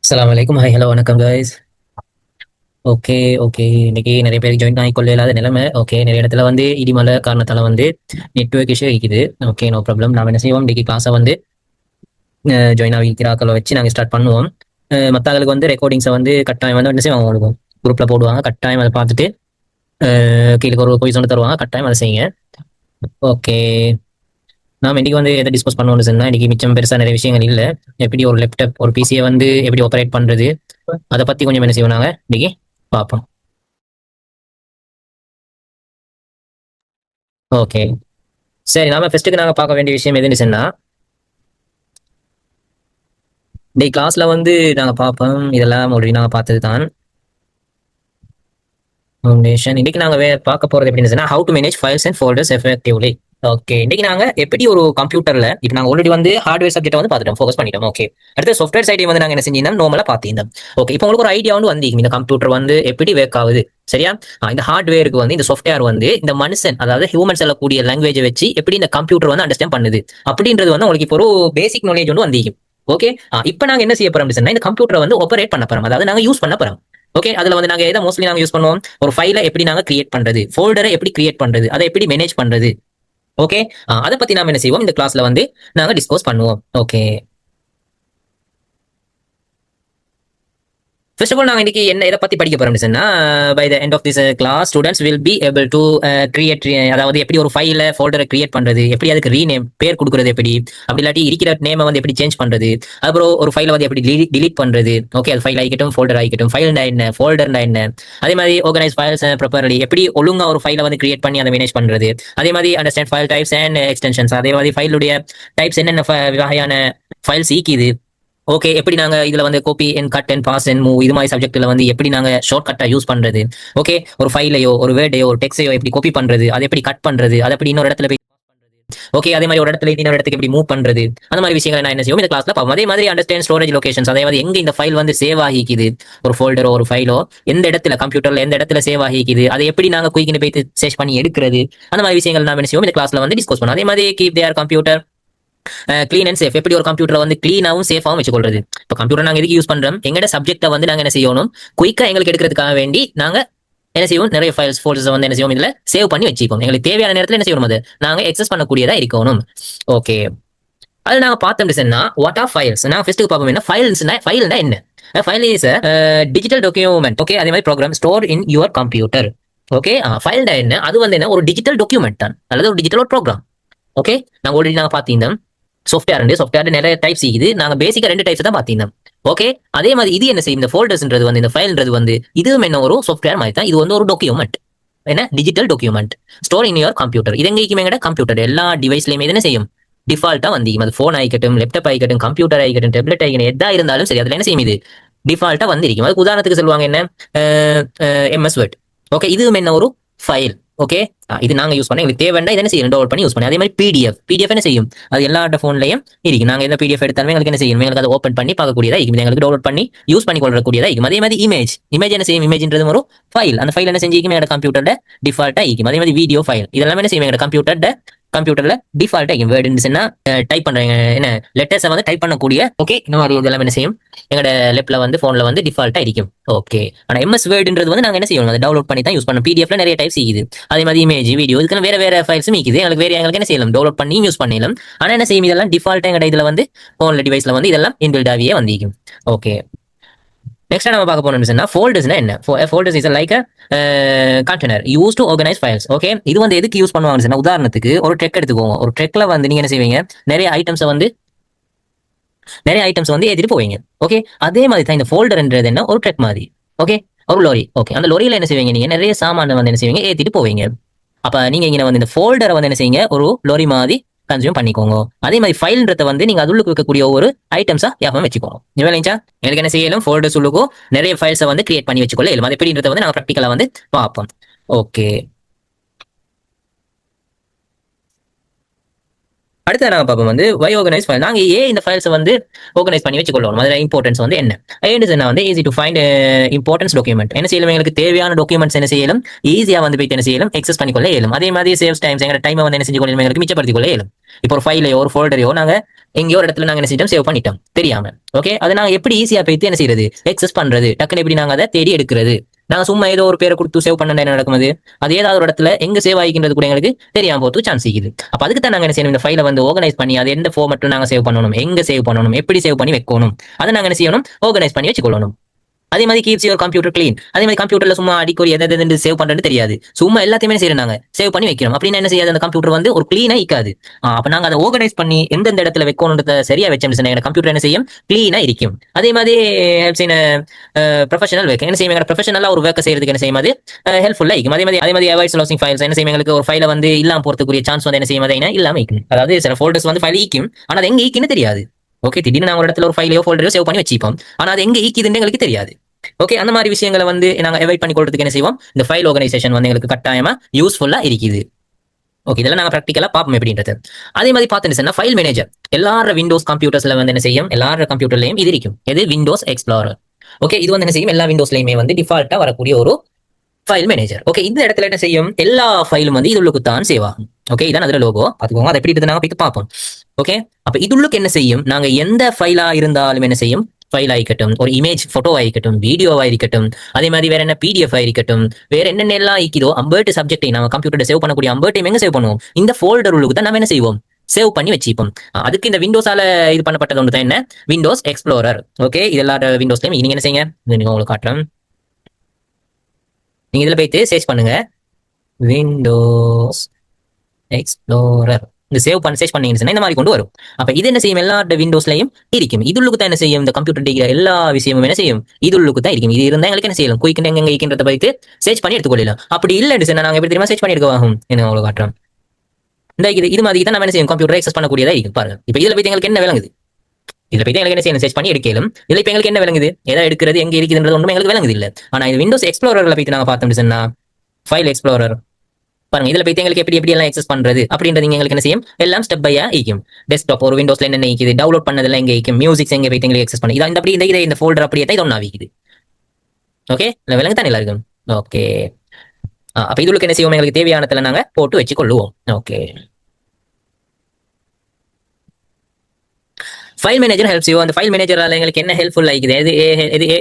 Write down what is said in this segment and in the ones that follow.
அஸ்ஸலாமு அலைக்கும். Hi, hello, வணக்கம் கைஸ். Okay, okay. இன்னைக்கு நிறைய பேருக்கு ஜாயின் ஆகிக்கொள்ள இல்லாத நிலைமை. ஓகே, நிறைய இடத்துல வந்து இடிமலை காரணத்தால வந்து நெட்வொர்க் இஷ்யூ இருக்குது. Okay, no problem. நாம என்ன செய்வோம், இன்னைக்கு கிளாஸை வந்து ஜாயின் ஆகிக்கிறாக்களை வச்சு நாங்கள் ஸ்டார்ட் பண்ணுவோம். மற்றவங்களுக்கு வந்து ரெக்கார்டிங்ஸை வந்து கட்டாயம் வந்து என்ன செய்வாங்க, உங்களுக்கு குரூப்பில் போடுவாங்க. கட்டாயம் அதை பார்த்துட்டு கீழே ஒரு கொய்ஸ் ஒன்று தருவாங்க. கட்டாயம் அதை செய்யுங்க. ஓகே, நாம இன்னைக்கு வந்து எதை டிஸ்கஸ் பண்ணுவோம்னு சொன்னா, இன்னைக்கு மிச்சம் பெருசா நிறைய விஷயங்கள் இல்லை. எப்படி ஒரு லேப்டாப் ஒரு பிசியை வந்து எப்படி ஆப்ரேட் பண்றது, அதை பத்தி கொஞ்சம் என்ன செய்வோம் நாங்கள் இன்னைக்கு பார்ப்போம். ஓகே, சரி. நாம ஃபர்ஸ்ட்டுக்கு நாங்க பார்க்க வேண்டிய விஷயம் எதுன்னு சொன்னா, இந்த கிளாஸ்ல வந்து நாங்க பார்ப்போம். இதெல்லாம் ஆல்ரெடி நாங்க பார்த்தது தான். ஃபவுண்டேஷன். இன்னைக்கு நாங்க பார்க்க போறது எப்படின்னு சொன்னா, how to manage files and folders effectively. Okay, இன்னைக்கு நாங்க எப்படி ஒரு கம்ப்யூட்டர்ல இப்போ நாங்க ஆல்ரெடி வந்து ஹார்ட்வேர் சப்ஜெக்ட் வந்து பார்த்துட்டோம், ஃபோக்கஸ் பண்ணிட்டோம். ஓகே, அடுத்து சாஃப்ட்வேர் சைடையும் வந்து நாங்க என்ன செஞ்சோம், நார்மலா பார்த்திருந்தோம். ஓகே, இப்போ உங்களுக்கு ஒரு ஐடியா வந்து வந்தீங்க, இந்த கம்ப்யூட்டர் வந்து எப்படி ஒர்க் ஆகுது. சரியா? இந்த ஹார்ட்வேருக்கு வந்து இந்த சாஃப்ட்வேர் வந்து இந்த மனுஷன், அதாவது ஹியூமன் சொல்லக்கூடிய லாங்குவேஜை வச்சு எப்படி இந்த கம்ப்யூட்டர் வந்து அண்டர்ஸ்டாண்ட் பண்ணுது அப்படின்றது வந்து உங்களுக்கு இப்போ ஒரு பேசிக் நாலேஜ் வந்து வந்தீங்க. ஓகே, இப்போ நாங்க என்ன செய்ய போறோம் சொன்னா, இந்த கம்ப்யூட்டரை வந்து ஆப்பரேட் பண்ண போறோம், அதாவது நாங்க யூஸ் பண்ண போறோம். ஓகே, அதுல வந்து நாங்க எதை மோஸ்ட்லி நாங்க யூஸ் பண்ணுவோம், ஒரு ஃபைலை எப்படி நாங்க கிரியேட் பண்றது, ஃபோல்டரை எப்படி கிரியேட் பண்றது, அதை எப்படி மேனேஜ் பண்றது. ஓகே, அதை பத்தி நாம என்ன செய்வோம், இந்த கிளாஸ்ல வந்து நாங்க டிஸ்கஸ் பண்ணுவோம். ஓகே, ஃபர்ஸ்ட் ஆஃப் ஆல் நாங்க இன்னைக்கு என்ன இதை பத்தி படிக்க போறோம்னு சொன்னா, by the end of this class students will be able to create, அதாவது எப்படி ஒரு ஃபைல ஃபோல்டரை கிரியேட் பண்றது, எப்படி அதுக்கு ரீநேம் பேர் கொடுக்கறது, எப்படி அப்படி இல்லாட்டி இருக்கிற நேமை வந்து எப்படி சேஞ்ச் பண்றது, அப்புறம் ஒரு ஃபைலை வந்து எப்படி டிலீட் பண்றது. ஓகே, அது ஃபைல் ஆகிக்கட்டும், ஃபோல்டர் ஆகிக்கட்டும், ஃபைல்னா என்ன, ஃபோல்டர்னா என்ன, அதே மாதிரி ஆர்கனைஸ் ஃபைல்ஸ் ப்ராப்பர்லி எப்படி ஒழுங்கா ஒரு ஃபைலை வந்து கிரியேட் பண்ணி அதை மேனேஜ் பண்றது, அதே மாதிரி understand file types and extensions, அதே மாதிரி ஃபைலுடைய டைப்ஸ் என்னென்ன வகையான ஃபைல்ஸ் ஈக்குது. ஓகே, எப்படி நாங்க இதுல வந்து copy and cut and paste and move இது மாதிரி சப்ஜெக்ட்ல வந்து எப்படி நாங்க ஷார்ட் கட்டா யூஸ் பண்றது. ஓகே, ஒரு ஃபைலையோ ஒரு வேர்டையோ ஒரு டெக்ஸ்டையோ எப்படி காப்பி பண்றது, அதை எப்படி கட் பண்றது, அதை எப்படி இன்னொரு இடத்துல போய். ஓகே, அதே மாதிரி ஒரு இடத்துல இன்னொரு இடத்துக்கு எப்படி மூவ் பண்றது, அந்த மாதிரி விஷயங்களை நான் என்ன செய்வோம் இந்த கிளாஸ்ல பார்ப்போம். அதே மாதிரி அண்டர்ஸ்டாண்ட் ஸ்டோரேஜ் லொகேஷன்ஸ், அதே மாதிரி எங்க இந்த ஃபைல் வந்து சேவ் ஆகிக்குது, ஒரு ஃபோல்டரோ ஒரு ஃபைலோ எந்த இடத்துல கம்ப்யூட்டர்ல எந்த இடத்துல சேவ் ஆகிக்குது, அதை எப்படி நாங்க குயிக்னு போய் சர்ச் பண்ணி எடுக்கிறது, அந்த மாதிரி விஷயங்கள் நாம என்ன செய்வோம் இந்த கிளாஸ்ல வந்து டிஸ்கஸ் பண்ணுவோம். அதே மாதிரி keep there computer clean and safe, எப்படி ஒரு கம்ப்யூட்டர் வந்து கிளீனாவும் சேஃபாவும் வச்சுக்கொள்றது. இப்போ கம்ப்யூட்டர் நாங்க எதுக்கு யூஸ் பண்றோம், எங்கட சப்ஜெக்ட்டை வந்து நாங்க என்ன செய்யணும், குயிக்கா எங்களுக்கு எடுக்கிறதுக்காக வேண்டி நாங்க என்ன செய்வோம், நிறைய ஃபைல்ஸ் ஃபோல்டர்ஸ் வந்து என்ன செய்வோம் இதுல சேவ் பண்ணி வச்சுப்போம். எங்களுக்கு தேவையான நேரத்துல என்ன செய்யணும், அது நாங்க எக்ஸஸ் பண்ணக்கூடியதா இருக்கணும். ஓகே, அது நாங்க பார்த்தோம் சொன்னா, வாட் ஆர் ஃபைல்ஸ். நாங்க ஃபர்ஸ்ட் பார்ப்போம் என்ன ஃபைல்ஸ்னா, ஃபைல்னா என்ன. File is digital document. Okay, அதே மாதிரி program store in your computer. Okay, ஃபைல்னா என்ன, அது வந்து என்ன, ஒரு டிஜிட்டல் டாக்குமெண்ட் தான், அல்லது ஒரு டிஜிட்டல் ப்ரோக்ராம். ஓகே, நாங்க ஆல்ரெடி நாங்க பார்த்தீங்க சாஃப்ட்வேர் நிறைய டைப்ஸ் இருக்குது, நாங்க பேசிக்கா ரெண்டு டைப்ஸ் தான் பார்த்தீங்க. ஓகே, அதே மாதிரி இது என்ன செய்யும், இந்த ஃபோல்டர்ஸ்ன்றது வந்து இந்த ஃபைல்ன்றது வந்து இதுவும் என்ன ஒரு சாஃப்ட்வேர் மாதிரி தான். இது வந்து ஒரு டாக்குமெண்ட், என்ன digital document store in your computer. இது எங்கேயுமே எங்கட கம்ப்யூட்டர் எல்லா டிவைஸ்லயுமே என்ன செய்யும், டிஃபால்ட்டா வந்து அது ஃபோன் ஆகிக்கட்டும், லேப்டாப் ஆகிக்கட்டும், கம்ப்யூட்டர் ஆகிக்கட்டும், டேப்லெட் ஆகிக்கட்டும், எதா இருந்தாலும் சரி அதுல என்ன செய்யும், இது டிஃபால்ட்டா வந்திருக்கும். அதுக்கு உதாரணத்துக்கு சொல்லுவாங்க என்ன, எம்எஸ் வேர்ட். ஓகே, இதுவும் என்ன ஒரு ஃபைல். ஓகே, இது நாங்க யூஸ் பண்ண எங்களுக்கு தேவைன்னா இதை என்ன செய்யும், டவுன்லோட் பண்ணி யூஸ் பண்ணி. அதே மாதிரி பிடிஎஃப் என்ன செய்யும், அது எல்லா போன்லயும் இருக்கு. நாங்க எந்த பிடிஎஃப் எடுத்தாலுமே எங்களுக்கு என்ன செய்யும், எங்களுக்கு அதை ஓப்பன் பண்ணி பார்க்கக்கூடியதா இருக்கும், எங்களுக்கு டவுன்லோட் பண்ணி யூஸ் பண்ணி கொள்ளக்கூடியதா இருக்கும். அதே மாதிரி இமேஜ் என்ன செய்யும், இமேஜ்ன்றது ஒரு ஃபைல். அந்த ஃபைல் என்ன செஞ்சிருக்கும், எங்களோட கம்ப்யூட்டர்ல டிஃபால்ட்டா இருக்கும். அதே மாதிரி வீடியோ ஃபைல் இதெல்லாம் என்ன செய்யும், எங்களோட கம்ப்யூட்டர்ல டிஃபால்ட்டா இருக்கும். வேர்டுன்னு டைப் பண்றீங்க என்ன, லெட்டர்ஸை வந்து டைப் பண்ணக்கூடிய. ஓகே, இந்த மாதிரி இதெல்லாம் என்ன செய்யும், எங்களோட லெப்ல வந்து போன்ல வந்து டிஃபால்ட்டா இருக்கும். ஓகே, ஆனா எம்எஸ் வேர்டுன்றது வந்து நாங்க என்ன செய்யணும், அதை டவுன்லோட் பண்ணி தான் யூஸ் பண்ணோம். பிடிஎஃப்ல நிறைய டைப்ஸ் இருக்குது. அதே மாதிரி இமேஜ் வீடியோ இதுக்கு வேற ஃபைல்ஸும் இருக்குது. எங்களுக்கு என்ன செய்யலாம், டவுன்லோட் பண்ணி யூஸ் பண்ணிடலாம். ஆனா என்ன செய்யும், இதெல்லாம் டிஃபால்ட்டா எங்க இதுல வந்து போன்ல டிவைஸ்ல வந்து இதெல்லாம் இன்பில்டாவே வந்திருக்கும். ஓகே, நெக்ஸ்ட் நம்ம பார்க்க போனோம்னா ஃபோல்டர்ஸ்னா என்ன. Folders is like container use to organise files. Okay, இது வந்து எதுக்கு யூஸ் பண்ணுவாங்கன்னு உதாரணத்துக்கு ஒரு ட்ரெக் எடுத்துக்கோங்க. ஒரு ட்ரெக்ல வந்து நீங்க என்ன செய்வீங்க, நிறைய ஐட்டம்ஸ் வந்து ஏத்திட்டு போவீங்க. ஓகே, அதே மாதிரி தான் இந்த ஃபோல்டர்ன்றது என்ன, ஒரு ட்ரெக் மாதிரி. ஓகே, ஒரு லோரி. ஓகே, அந்த லோரியில என்ன செய்வீங்க, நீங்க நிறைய சாமான வந்து என்ன செய்வீங்க, ஏத்திட்டு போவீங்க. அப்ப நீங்க இங்க வந்து இந்த ஃபோல்டரை வந்து என்ன செய்யுங்க, ஒரு லோரி மாதிரி கன்சியூம் பண்ணிக்கோங்க. அதே மாதிரி ஃபைல்ன்றத வந்து நீங்க அதுள்ள இருக்கக்கூடிய ஒரு ஐட்டம்ஸா ஞாபகம் வச்சுக்கோங்க. இல்லைங்களா, எனக்கு என்ன செய்யலாம், ஃபோல்டர்ஸ் உள்ளுக்கும் நிறைய ஃபைல்ஸை வந்து கிரியேட் பண்ணி வச்சுக்கொள்ள இயலும். அது எப்படின்றத வந்து நாங்க ப்ராக்டிகலா வந்து பார்ப்போம். ஓகே, அடுத்து நாங்க பார்ப்போம் வந்து வை ஆர்கனைஸ் ஃபைல். நாங்க ஏன் இந்த ஃபைல்ஸ் வந்து ஆர்கனைஸ் பண்ணி வச்சுக்கொள்ளணும், அதில் இம்பார்ட்டன்ஸ் வந்து என்ன ஏன்னு சொன்னா வந்து easy to find importance document. என்ன செய்யலாம், எங்களுக்கு தேவையான டாக்குமெண்ட்ஸ் என்ன செய்யலாம், ஈஸியா வந்து போயிட்டு என்ன செய்யலாம், எக்ஸஸ் பண்ணிக்கொள்ள இயலும். அதே மாதிரி சேவ்ஸ் டைம்ஸ், எங்க டைமை வந்து என்ன செஞ்சு கொள்ளலாம், எங்களுக்கு மிச்சப்படுத்திக் கொள்ள இயலும். இப்போ ஒரு ஃபைலையோ ஒரு ஃபோல்டரையோ நாங்க எங்கேயோ ஒரு இடத்துல நாங்க என்ன செஞ்சோம், சேவ் பண்ணிட்டோம் தெரியாம. ஓகே, அதை நாங்க எப்படி ஈஸியா போயிட்டு என்ன செய்யறது, எக்ஸஸ் பண்றது, டக்குன்னு எப்படி நாங்க அதை தேடி எடுக்கிறது. நாங்க சும்மா ஏதோ ஒரு பேரை கொடுத்து சேவ் பண்ண என்ன நடக்குது, அது ஏதாவது ஒரு இடத்துல எங்க சேவ் ஆகிக்கின்றது கூட எங்களுக்கு தெரியாம போறதுக்கு சான்ஸ் இருக்குது. அப்ப அதுக்கு தான் நாங்க என்ன செய்யணும், இந்த ஃபைலை வந்து ஆர்கனைஸ் பண்ணி அது எந்த ஃபார்மட்ல நாங்க சேவ் பண்ணணும், எங்க சேவ் பண்ணணும், எப்படி சேவ் பண்ணி வைக்கணும், அதை நாங்க என்ன செய்யணும், ஆர்கனைஸ் பண்ணி வச்சுக்கொள்ளணும். அதே மாதிரி கீப்ஸ் யுவர் கம்ப்யூட்டர் கிளீன். அதே மாதிரி கம்ப்யூட்டர்ல சும்மா அடிக்கடி எதை சேவ் பண்றது தெரியாது, சும்மா எல்லாத்தையுமே செய்யறாங்க, சேவ் பண்ணி வைக்கணும். அப்படின்னா என்ன செய்யாது, அந்த கம்ப்யூட்டர் வந்து ஒரு கிளீனா இருக்காது. அப்ப நாங்க அதை ஆர்கனைஸ் பண்ணி எந்தெந்த இடத்துல வைக்கணும்ன்றத சரியா வச்சோம்னு சொன்னா கம்ப்யூட்டர் என்ன செய்யும், கிளீனா இருக்கும். அதே மாதிரி ஹெல்ப்ஸ் இன் ப்ரொஃபஷனல் ஒர்க். என்ன செய்யும், ப்ரொஃபஷனலா ஒரு ஒர்க் செய்யறதுக்கு என்ன செய்யும், அது ஹெல்ப்ஃபுல்லா இருக்கும். அதே மாதிரி அவாய்ட்ஸ் லாசிங் ஃபைல்ஸ். என்ன செய்யும், எங்களுக்கு ஒரு ஃபைலை வந்து இல்லாம போறதுக்குரிய சான்ஸ் வந்து என்ன செய்யும், அதை இல்லாம இருக்கும். அதாவது சில ஃபோல்டர்ஸ் வந்து ஃபைல் ஈக்கும், ஆனா அது எங்க ஈக்குன்னு தெரியாது. ஓகே, திடீர்னு நாங்க ஒரு இடத்துல ஒரு ஃபைலையோ ஃபோல்டரையோ சேவ் பண்ணி வச்சுப்போம், ஆனா அது எங்க ஈக்குதுன்னு எங்களுக்கு தெரியாது. ஓகே, அந்த மாதிரி விஷயங்களை வந்து நாங்க அவாய்ட் பண்ணி கொடுறதுக்கு என்ன செய்வோம், இந்த ஃபைல் ஆர்கனைசேஷன் வந்து எங்களுக்கு கட்டாயமா யூஸ்ஃபுல்லா இருக்குது. ஓகே, இதெல்லாம் நாங்க ப்ராக்டிகலா பார்ப்போம் எப்படின்றது. அதே மாதிரி பார்த்தீங்கன்னா ஃபைல் மேனேஜர் எல்லார விண்டோஸ் கம்ப்யூட்டர்ஸ்ல வந்து என்ன செய்யும், எல்லார கம்ப்யூட்டர்லயும் இது இருக்கும். எது, விண்டோஸ் எக்ஸ்ப்ளோரர். ஓகே, இது வந்து என்ன செய்யும், எல்லா விண்டோஸ்லயுமே வந்து டிஃபால்ட்டா வரக்கூடிய ஒரு ஃபைல் மேனேஜர். ஓகே, இந்த இடத்துல என்ன செய்யும், எல்லா ஃபைலும் வந்து இதுள்ளுக்கு தான் சேவ் ஆகும். ஓகே, இதான் அதுல லோகோ பாத்துக்கோங்க. அதை எப்படி நாங்க போய் பார்ப்போம். ஓகே, அப்ப இதுள்ளுக்கு என்ன செய்யும், நாங்க எந்த ஃபைலா இருந்தாலும் என்ன செய்யும், ஃபைல் ஆகிக்கட்டும், ஒரு இமேஜ் போட்டோ ஆகிக்கட்டும், வீடியோ ஆகிக்கட்டும், அதே மாதிரி வேற என்ன பிடிஎஃப் ஆகிக்கட்டும், வேற என்னென்ன எல்லாம் ஆகிக்குதோ அம்பர்ட் சப்ஜெக்டை நம்ம கம்ப்யூட்டர் சேவ் பண்ணக்கூடிய அம்பர்ட்டையும் எங்க சேவ் பண்ணுவோம், இந்த ஃபோல்டர் உள்ளுக்கு தான் நம்ம என்ன செய்வோம், சேவ் பண்ணி வச்சுப்போம். அதுக்கு இந்த விண்டோஸால இது பண்ணப்பட்டது ஒன்று தான் என்ன, விண்டோஸ் எக்ஸ்ப்ளோரர். ஓகே, இது எல்லா விண்டோஸ்லயும் நீங்க என்ன செய்யுங்க, நீங்க உங்களுக்கு காட்டுறேன். நீங்க இதுல போயிட்டு சர்ச் பண்ணுங்க, விண்டோஸ் எக்ஸ்ப்ளோரர். இந்த சேவ் பண்ணி சர்ச் பண்ணீங்கன்னா இந்த மாதிரி கொண்டு வரும். அப்ப இது என்ன செய்யும், எல்லா விண்டோஸ்லயும் இருக்கும். இதுள்ளுக்கு தான் என்ன செய்யும், இந்த கம்ப்யூட்டர் டிகிற எல்லா விஷயமும் என்ன செய்யும், இதுள்ளுக்கு தான் இருக்கும். இது இருந்தா எங்களுக்கு என்ன செய்யலாம், குயிக் எங்க இருக்கின்றத போயிட்டு சர்ச் பண்ணி எடுத்துக்கொள்ளலாம். அப்படி இல்லைன்னு நாங்க எப்படி தெரியுமா சர்ச் பண்ணி எடுக்கவாகும், என்ன உங்களுக்கு காட்டுறோம். இந்த இது மாதிரி தான் நம்ம என்ன செய்யும், கம்ப்யூட்டர் எக்ஸஸ் பண்ணக்கூடியதா இருக்கு பாருங்க. இப்ப இதுல போயிட்டு எங்களுக்கு என்ன விளங்குது, இதுல போய் எங்களுக்கு என்ன செய்யணும், சர்ச் பண்ணி எடுக்கலாம். இதுல இப்ப எங்களுக்கு என்ன விளங்குது, எதை எடுக்கிறது, எங்க இருக்குதுன்றது ஒன்றும் எங்களுக்கு விளங்குது இல்ல. ஆனா இது விண்டோஸ் எக்ஸ்ப்ளோரர்ல போயிட்டு நாங்க பார்த்தோம் சொன்னா, ஃபைல் எக்ஸ்ப்ளோரர் பாருங்க. இதுல போய் எங்களுக்கு எப்படி எல்லாம் எக்ஸஸ் பண்றது அப்படின்றது எங்களுக்கு என்ன செய்யும், எல்லாம் ஸ்டெப் பையா ஈக்கும். டெஸ்க்டாப் ஒரு விண்டோஸ்ல என்ன ஈக்குது, டவுன்லோட் பண்ணதுல எங்க ஈக்கும், மியூசிக்ஸ் எங்க போய் எங்களுக்கு எக்ஸஸ் பண்ணி இதான் அப்படி இந்த ஃபோல்டர் அப்படியே தான் இது ஒண்ணா ஈக்குது. ஓகே, விலங்கு தான் எல்லாருக்கும். ஓகே, அப்ப இதுக்கு என்ன செய்வோம், எங்களுக்கு தேவையானதுல நாங்க போட்டு வச்சு கொள்ளுவோம். Okay, file manager helps you. அந்த ஃபைல் மேனேஜரால எங்களுக்கு என்ன ஹெல்ப்ஃபுல் ஆகிக்குது, எது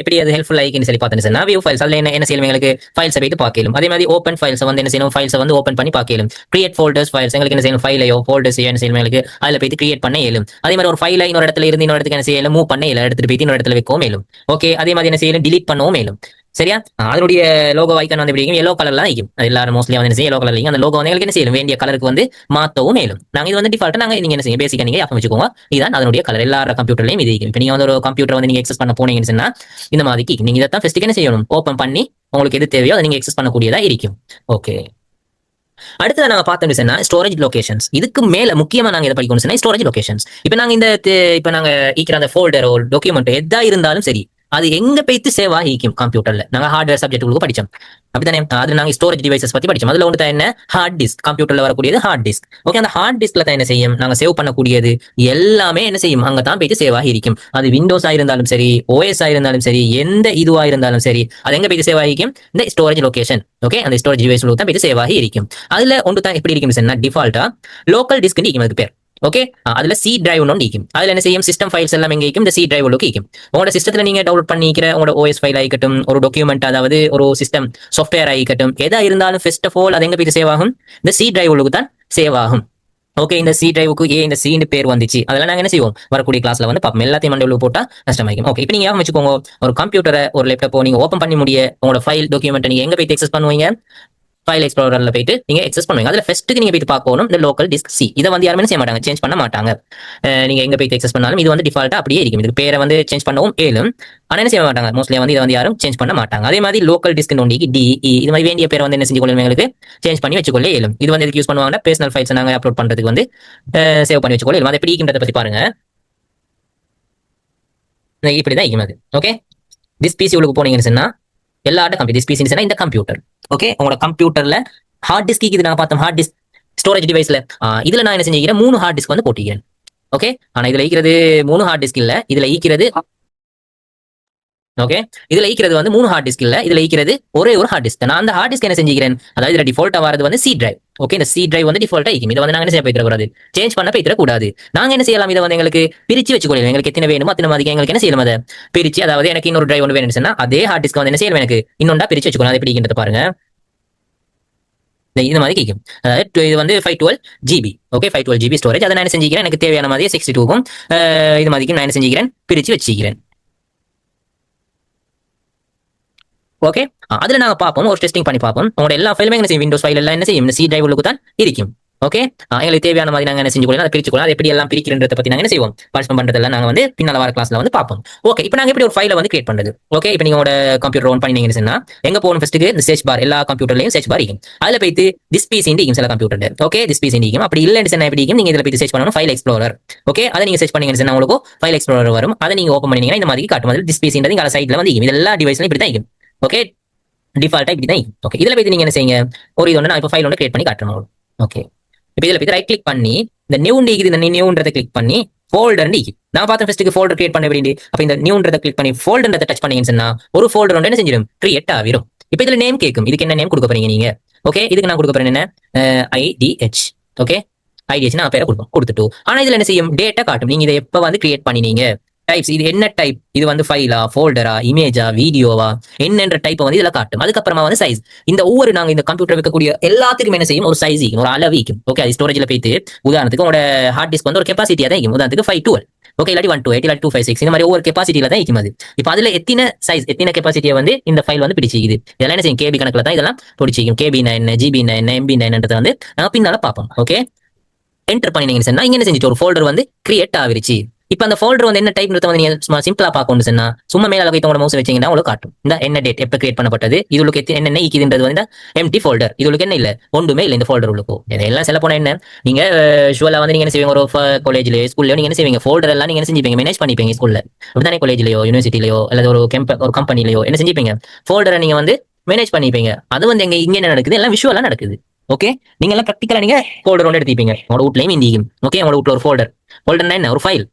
எப்படி அது ஹெல்ப்ஃபுல் ஆகிக்குன்னு சொல்லி பார்த்தேன்னு வியூ ஃபைல்ஸ் அதில் என்ன செய்யணும், எங்களுக்கு ஃபைல்ஸை போயிட்டு பார்க்கலாம். அதே மாதிரி ஓப்பன் ஃபைல்ஸ் வந்து என்ன செய்யணும், ஃபைல்ஸை வந்து ஓப்பன் பண்ணி பார்க்கலாம். கிரியேட் ஃபோல்டர்ஸ் ஃபைல்ஸ் எங்களுக்கு என்ன செய்யணும், ஃபைலையோ ஃபோல்டர்ஸையோ என்ன செய்யணும், எங்களுக்கு அதில் போயிட்டு கிரியேட் பண்ண இயலும். அதே மாதிரி ஒரு ஃபைலை இன்னொரு இடத்துல இருந்து இன்னொரு இடத்துக்கு என்ன செய்யலாம், மூவ் பண்ண இயலும், எடுத்துட்டு போயிட்டு இன்னொரு இடத்துல வைக்கவும் மேலும். ஓகே, அதே மாதிரி என்ன செய்யணும், டிலீட் பண்ணவும் மேலும். சரியா, அதனுடைய லோகோ ஐக்கான் வந்து எப்படி எல்லோ கலர்ல இருக்கும், எல்லாரும் மோஸ்ட்லி வந்து என்ன செய்யும், எல்லோ கலர்ல அந்த லோகோ வந்து எங்களுக்கு என்ன செய்யணும், வேண்டிய கலருக்கு வந்து மாத்தவும் மேலும். நாங்க இது வந்து டிஃபால்ட்டா நாங்க நீங்க என்ன செய்யும், பேசிக்கா நீங்க ஞாபகம் வச்சுக்கோங்க, இதுதான் அதனுடைய கலர். எல்லா கம்ப்யூட்டர்லயும் இது இருக்கும். இப்போ நீங்க வந்து ஒரு கம்ப்யூட்டர் வந்து நீங்க எக்ஸஸ் பண்ண போனீங்கன்னு சொன்னா இந்த மாதிரி நீங்க இதான் ஃபர்ஸ்ட் என்ன செய்யணும், ஓப்பன் பண்ணி உங்களுக்கு எது தேவையோ அதை நீங்க எக்ஸஸ் பண்ணக்கூடியதா இருக்கும். ஓகே, அடுத்து நாங்க பார்த்தோம் சொன்னா ஸ்டோரேஜ் லொகேஷன்ஸ். இதுக்கு மேல முக்கியமா நாங்க இதை படிக்கணும் சொன்னா ஸ்டோரேஜ் லொகேஷன்ஸ். இப்போ நாங்க இப்போ நாங்க ஈக்கிற அந்த ஃபோல்டர் ஒரு டாக்குமெண்ட் எதா இருந்தாலும் சரி, அது எங்க போயிட்டு சேவ் ஆகிக்கும் கம்ப்யூட்டர்ல. நாங்க ஹார்ட்வேர் சப்ஜெக்ட் படிச்சோம் அப்படித்தானே, அது நாங்க ஸ்டோரேஜ் டிவைசஸ் பத்தி படிச்சோம். அதுல ஒன்று என்ன, ஹார்ட் டிஸ்க். கம்ப்யூட்டர்ல வரக்கூடியது ஹார்ட் டிஸ்க். ஓகே, அந்த ஹார்ட் டிஸ்க்ல தான் என்ன செய்யும், நாங்க சேவ் பண்ணக்கூடியது எல்லாமே என்ன செய்யும், அங்க தான் போயிட்டு சேவ் ஆகிருக்கும். அது விண்டோஸ் ஆயிருந்தாலும் சரி, ஓஎஸ் ஆயிருந்தாலும் சரி, எந்த இதுவா இருந்தாலும் சரி, அது எங்க போயிட்டு சேவ் ஆகிக்கும், இந்த ஸ்டோரேஜ் லொகேஷன். ஓகே, அந்த ஸ்டோரேஜ் டிவைஸ் தான் போயிட்டு சேவ் ஆகி இருக்கும். அதுல ஒன்று தான் எப்படி இருக்கும் சொன்னா, டிஃபால்ட்டா லோக்கல் டிஸ்க் அதுக்கு பேர். ஓகே, அதுல சி டிரைவ் ஒன்று இருக்கும். அதுல என்ன செய்யும், சிஸ்டம் ஃபைல்ஸ் எல்லாம் எங்க இருக்கும், இந்த சி டிரைவ் உள்ளுக்கு இருக்கும். உங்களோட சிஸ்டத்துல நீங்க டவுன்லோட் பண்ணிக்கிற உங்களோட ஓஎஸ் ஃபைல் ஆகிக்கட்டும், ஒரு டாக்குமெண்ட் அதாவது ஒரு சிஸ்டம் சாஃப்ட்வேர் ஆகிக்கட்டும், எதா இருந்தாலும் ஃபர்ஸ்ட் ஆஃப் ஆல் அது எங்க போய் சேவ் ஆகும், இந்த சி டிரைவ் உள்ளுக்கு தான் சேவ் ஆகும். ஓகே, இந்த சி டிரைவுக்கு இந்த சின்னு பேர் வந்துச்சு, அதெல்லாம் நாங்க என்ன செய்வோம், வரக்கூடிய கிளாஸ்ல வந்து பார்ப்போம். எல்லாத்தையும் மண்டல போட்டா கஷ்டமாயிக்கும். ஓகே, இப்போ நீங்க ஞாபகம் வச்சுக்கோங்க, ஒரு கம்ப்யூட்டரை ஒரு லேப்டாப்போ நீங்க ஓப்பன் பண்ணி முடிய உங்களோட ஃபைல் டாக்குமெண்ட் நீங்க எங்க போய் எக்ஸஸ் பண்ணுவீங்க, ஃபைல் எக்ஸ்ப்ளோரர்ல போயிட்டு நீங்க எக்ஸஸ் பண்ணுவீங்க. அதுல ஃபர்ஸ்ட்டுக்கு நீங்க போயிட்டு பார்க்கணும் இந்த லோக்கல் டிஸ்க் சி. இதை வந்து யாருமே செய்ய மாட்டாங்க, சேஞ்ச் பண்ண மாட்டாங்க. நீங்க எங்க போயிட்டு எக்ஸஸ் பண்ணாலும் இது வந்து டிஃபால்ட்டா அப்படியே இருக்கும். இதுக்கு பேரை வந்து சேஞ்ச் பண்ணவும் ஏலும், ஆனா என்ன செய்ய மாட்டாங்க, மோஸ்ட்லி வந்து இதை வந்து யாரும் சேஞ்ச் பண்ண மாட்டாங்க. அதே மாதிரி லோக்கல் டிஸ்க் நோண்டிக்கு டிஇ இது மாதிரி வேண்டிய பேரை வந்து என்ன செஞ்சு கொள்ளும், எங்களுக்கு சேஞ்ச் பண்ணி வச்சுக்கொள்ள ஏலும். இது வந்து எதுக்கு யூஸ் பண்ணுவாங்கன்னா, பர்சனல் ஃபைல்ஸ் நாங்க அப்லோட் பண்றதுக்கு வந்து சேவ் பண்ணி வச்சுக்கொள்ள. அதை எப்படி இருக்குன்றத பத்தி பாருங்க, இப்படிதான் இருக்கும் அது. ஓகே, திஸ் பிசி உள்ளுக்கு போனீங்கன்னு சொன்னா எல்லாட்ட கம்ப்யூட்டர், திஸ் பிசி இந்த கம்ப்யூட்டர். ஓகே, உங்களோட கம்ப்யூட்டர்ல ஹார்ட் டிஸ்க் இது நான் பார்த்தோம், ஹார்ட் டிஸ்க் ஸ்டோரேஜ் டிவைஸ்ல இதுல நான் என்ன செஞ்சுக்கிறேன் 3 ஹார்ட் டிஸ்க் வந்து போட்டிக்கிறேன். ஓகே, ஆனா இதுல ஈக்கிறது 3 ஹார்ட் டிஸ்க் இல்ல, இதுல ஈக்கிறது ஓகே, இதுல ஈக்கிறது வந்து 3 ஹார்ட் டிஸ்க் இல்ல, இதுல ஈக்கிறது ஒரே ஒரு ஹார்ட் டிஸ்க். நான் அந்த ஹார்ட் டிஸ்க் என்ன செஞ்சுக்கிறேன், அதாவது இதுல டிஃபால்ட்டா வரது வந்து சி டிரைவ். ஓகே, இந்த சி டிரைவ் வந்து டிஃபால்ட்டா இருக்கும். இதை வந்து நாங்க என்ன செய்ய போயிட கூடாது, சேஞ்ச் பண்ண போயிட கூடாது. நாங்க என்ன செய்யலாம், இதை வந்து எங்களுக்கு பிரிச்சு வச்சுக்கொள்ளலாம். எங்களுக்கு எத்தனை வேணுமோ அத்தனை மாதிரி எங்களுக்கு என்ன செய்யலாம், அதை பிரிச்சு, அதாவது எனக்கு இன்னொரு டிரைவ் ஒன்று வேணும்னு சொன்னா அதே ஹார்ட் டிஸ்க் வந்து என்ன செய்யலாம், எனக்கு இன்னொண்டா பிரிச்சு வச்சுக்கணும். அதை பிடிக்கின்றது பாருங்க, இந்த மாதிரி கேட்கும். அதாவது இது வந்து 512 GB. Okay, 512 GB storage. அதை நான் என்ன செஞ்சுக்கிறேன், எனக்கு தேவையான மாதிரியே 62க்கும் இது மாதிரிக்கும் நான் என்ன செஞ்சுக்கிறேன், பிரிச்சு வச்சுக்கிறேன். ஓகே, அதுல நாங்க பார்ப்போம், ஒரு டெஸ்டிங் பண்ணி பார்ப்போம். உங்களோட எல்லா ஃபைலுமே என்ன செய்யும், விண்டோஸ் ஃபைல் எல்லாம் என்ன செய்யும், இந்த சி டிரைவ் உள்ளுக்கு தான் இருக்கும். ஓகே, எங்களுக்கு தேவையான மாதிரி நாங்க என்ன செஞ்சுக்கலாம், அதை பிரிச்சுக்கலாம். அது எப்படி எல்லாம் பிரிக்கிறத பத்தி நாங்க என்ன செய்வோம், பார்ட்டிசிபேட் பண்றதெல்லாம் நாங்க வந்து பின்னால வர கிளாஸ்ல வந்து பார்ப்போம். ஓகே, இப்போ நாங்க எப்படி ஒரு ஃபைலை வந்து கிரியேட் பண்றது. ஓகே, இப்போ நீங்க உங்களோட கம்ப்யூட்டர் ஓன் பண்ணீங்கன்னு சொன்னா எங்க போகணும், ஃபர்ஸ்ட்டுக்கு இந்த சர்ச் பார், எல்லா கம்ப்யூட்டர்லயும் சர்ச் பார் இருக்கும். அதுல போயிட்டு திஸ் பிசி இருக்கும் சில கம்ப்யூட்டர்ல. ஓகே, திஸ் பிசி இருக்கும். அப்படி இல்லைன்னு சொன்னா எப்படி இருக்கும், நீங்க இதுல போயிட்டு சர்ச் பண்ணணும் ஃபைல் எக்ஸ்ப்ளோரர். ஓகே, அதை நீங்க சர்ச் பண்ணீங்கன்னு சொன்னா உங்களுக்கு ஃபைல் எக்ஸ்ப்ளோரர் வரும். அதை நீங்க ஓப்பன் பண்ணீங்கன்னா இந்த மாதிரி காட்டும். அதில் திஸ் பிசின்றது இங்க சைட்ல வந்து இருக்கும். இது எல்லா டிவைஸ்லயும் இப்படி தான் இருக்கும். ஓகே, டிஃபால்ட்டா இப்படி தான். ஓகே, இதுல போய் நீங்க என்ன செய்யுங்க, ஒரு இது ஒன்று நான் இப்போ ஃபைல் ஒன்று கிரியேட் பண்ணி காட்டுறேன். ஓகே, இப்போ இதுல போய் ரைட் கிளிக் பண்ணி இந்த நியூ இந்த நியூன்றதை கிளிக் பண்ணி ஃபோல்டர் நான் பார்த்தேன் ஃபர்ஸ்ட்டுக்கு ஃபோல்டர் கிரியேட் பண்ண வேண்டிய. அப்போ இந்த நியூன்றதை கிளிக் பண்ணி ஃபோல்டர்ன்றதை டச் பண்ணீங்கன்னு சொன்னா ஒரு ஃபோல்டர் ஒன்று என்ன செஞ்சிடும், கிரியேட் ஆகிரும். இப்போ இதுல நேம் கேட்கும், இதுக்கு என்ன நேம் கொடுக்க போறீங்க நீங்க. ஓகே, இதுக்கு நான் கொடுக்க போறேன் என்ன, IDH. ஓகே, IDH நான் பேரை கொடுப்போம், கொடுத்துட்டு ஆனா இதுல என்ன செய்யும், டேட்டா காட்டும். நீங்க இதை எப்போ வந்து கிரியேட் பண்ணினீங்க, டைப்ஸ், இது என்ன டைப், இது வந்து ஃபைலா, ஃபோல்டரா, இமேஜா, வீடியோவா, என்னன்ற டைப் வந்து இதுல காட்டும். அதுக்கப்புறமா வந்து சைஸ், இந்த ஒவ்வொரு நாங்க இந்த கம்ப்யூட்டர் வைக்கக்கூடிய எல்லாத்துக்கும் என்ன செய்யும், ஒரு சைஸ் இருக்கும், ஒரு அளவு இருக்கும். ஓகே, அது ஸ்டோரேஜ்ல போயிட்டு உதாரணத்துக்கு உங்களோட ஹார்ட் டிஸ்க் வந்து ஒரு கெப்பாசிட்டியா தான் இருக்கும். உதாரணத்துக்கு 512. ஓகே, இல்லாட்டி 128 இல்லாட்டி 256 இந்த மாதிரி ஒவ்வொரு கெப்பாசிட்டியில தான் இருக்கும். அது இப்போ அதுல எத்தனை சைஸ், எத்தனை கெப்பாசிட்டியை வந்து இந்த ஃபைல் வந்து பிடிச்சிக்குது. இதெல்லாம் என்ன செய்யும், கேபி கணக்குல தான் இதெல்லாம் பிடிச்சிக்கும். கேபினா என்ன, ஜிபினா என்ன, எம்பினா என்னன்றதை வந்து நாங்க பின்னால பார்ப்போம். ஓகே, என்டர் பண்ணினீங்கன்னு சொன்னா இங்க என்ன செஞ்சுட்டு ஒரு ஃபோல்டர் வந்து கிரியேட் ஆகிருச்சு. இப்ப அந்த ஃபோல்டர் வந்து என்ன டைப் வந்து நீங்க சிம்பிளா பார்க்கணும் சொன்னா சும்மா மேல அளவுக்கு உங்களோட மவுஸ் வச்சீங்கன்னா உங்களுக்கு காட்டும். இந்த என்ன டேட் எப்ப கிரியேட் பண்ணப்பட்டது, இதுக்கு என்ன ஈக்குதுன்றது வந்து எம்டி ஃபோல்டர். இதுக்கு என்ன இல்ல, ஒன்றுமே இல்ல இந்த ஃபோல்டர் உள்ளுக்கும். இதெல்லாம் செல்ல போனா என்ன, நீங்க ஷுவலா வந்து நீங்க என்ன செய்வீங்க, ஒரு காலேஜ்லயோ ஸ்கூல்லயோ நீங்க என்ன செய்வீங்க, ஃபோல்டர் எல்லாம் நீங்க என்ன செஞ்சுப்பீங்க, மேனேஜ் பண்ணிப்பீங்க ஸ்கூல்ல. அப்படித்தானே காலேஜ்லயோ யூனிவர்சிட்டிலயோ அல்லது ஒரு கம்பெனிலயோ என்ன செஞ்சுப்பீங்க, ஃபோல்டரை நீங்க வந்து மேனேஜ் பண்ணிப்பீங்க. அது வந்து இங்க என்ன நடக்குது, எல்லாம் விஷுவலா நடக்குது. ஓகே, நீங்க எல்லாம் ப்ராக்டிகலா நீங்க ஃபோல்டர் ஒன்று எடுத்துப்பீங்க உங்களோட வீட்லயும் இந்தியும். ஓகே, உங்களோட வீட்ல ஒரு ஃபோல்டர்னா என்ன, ஒரு ஃபைல்,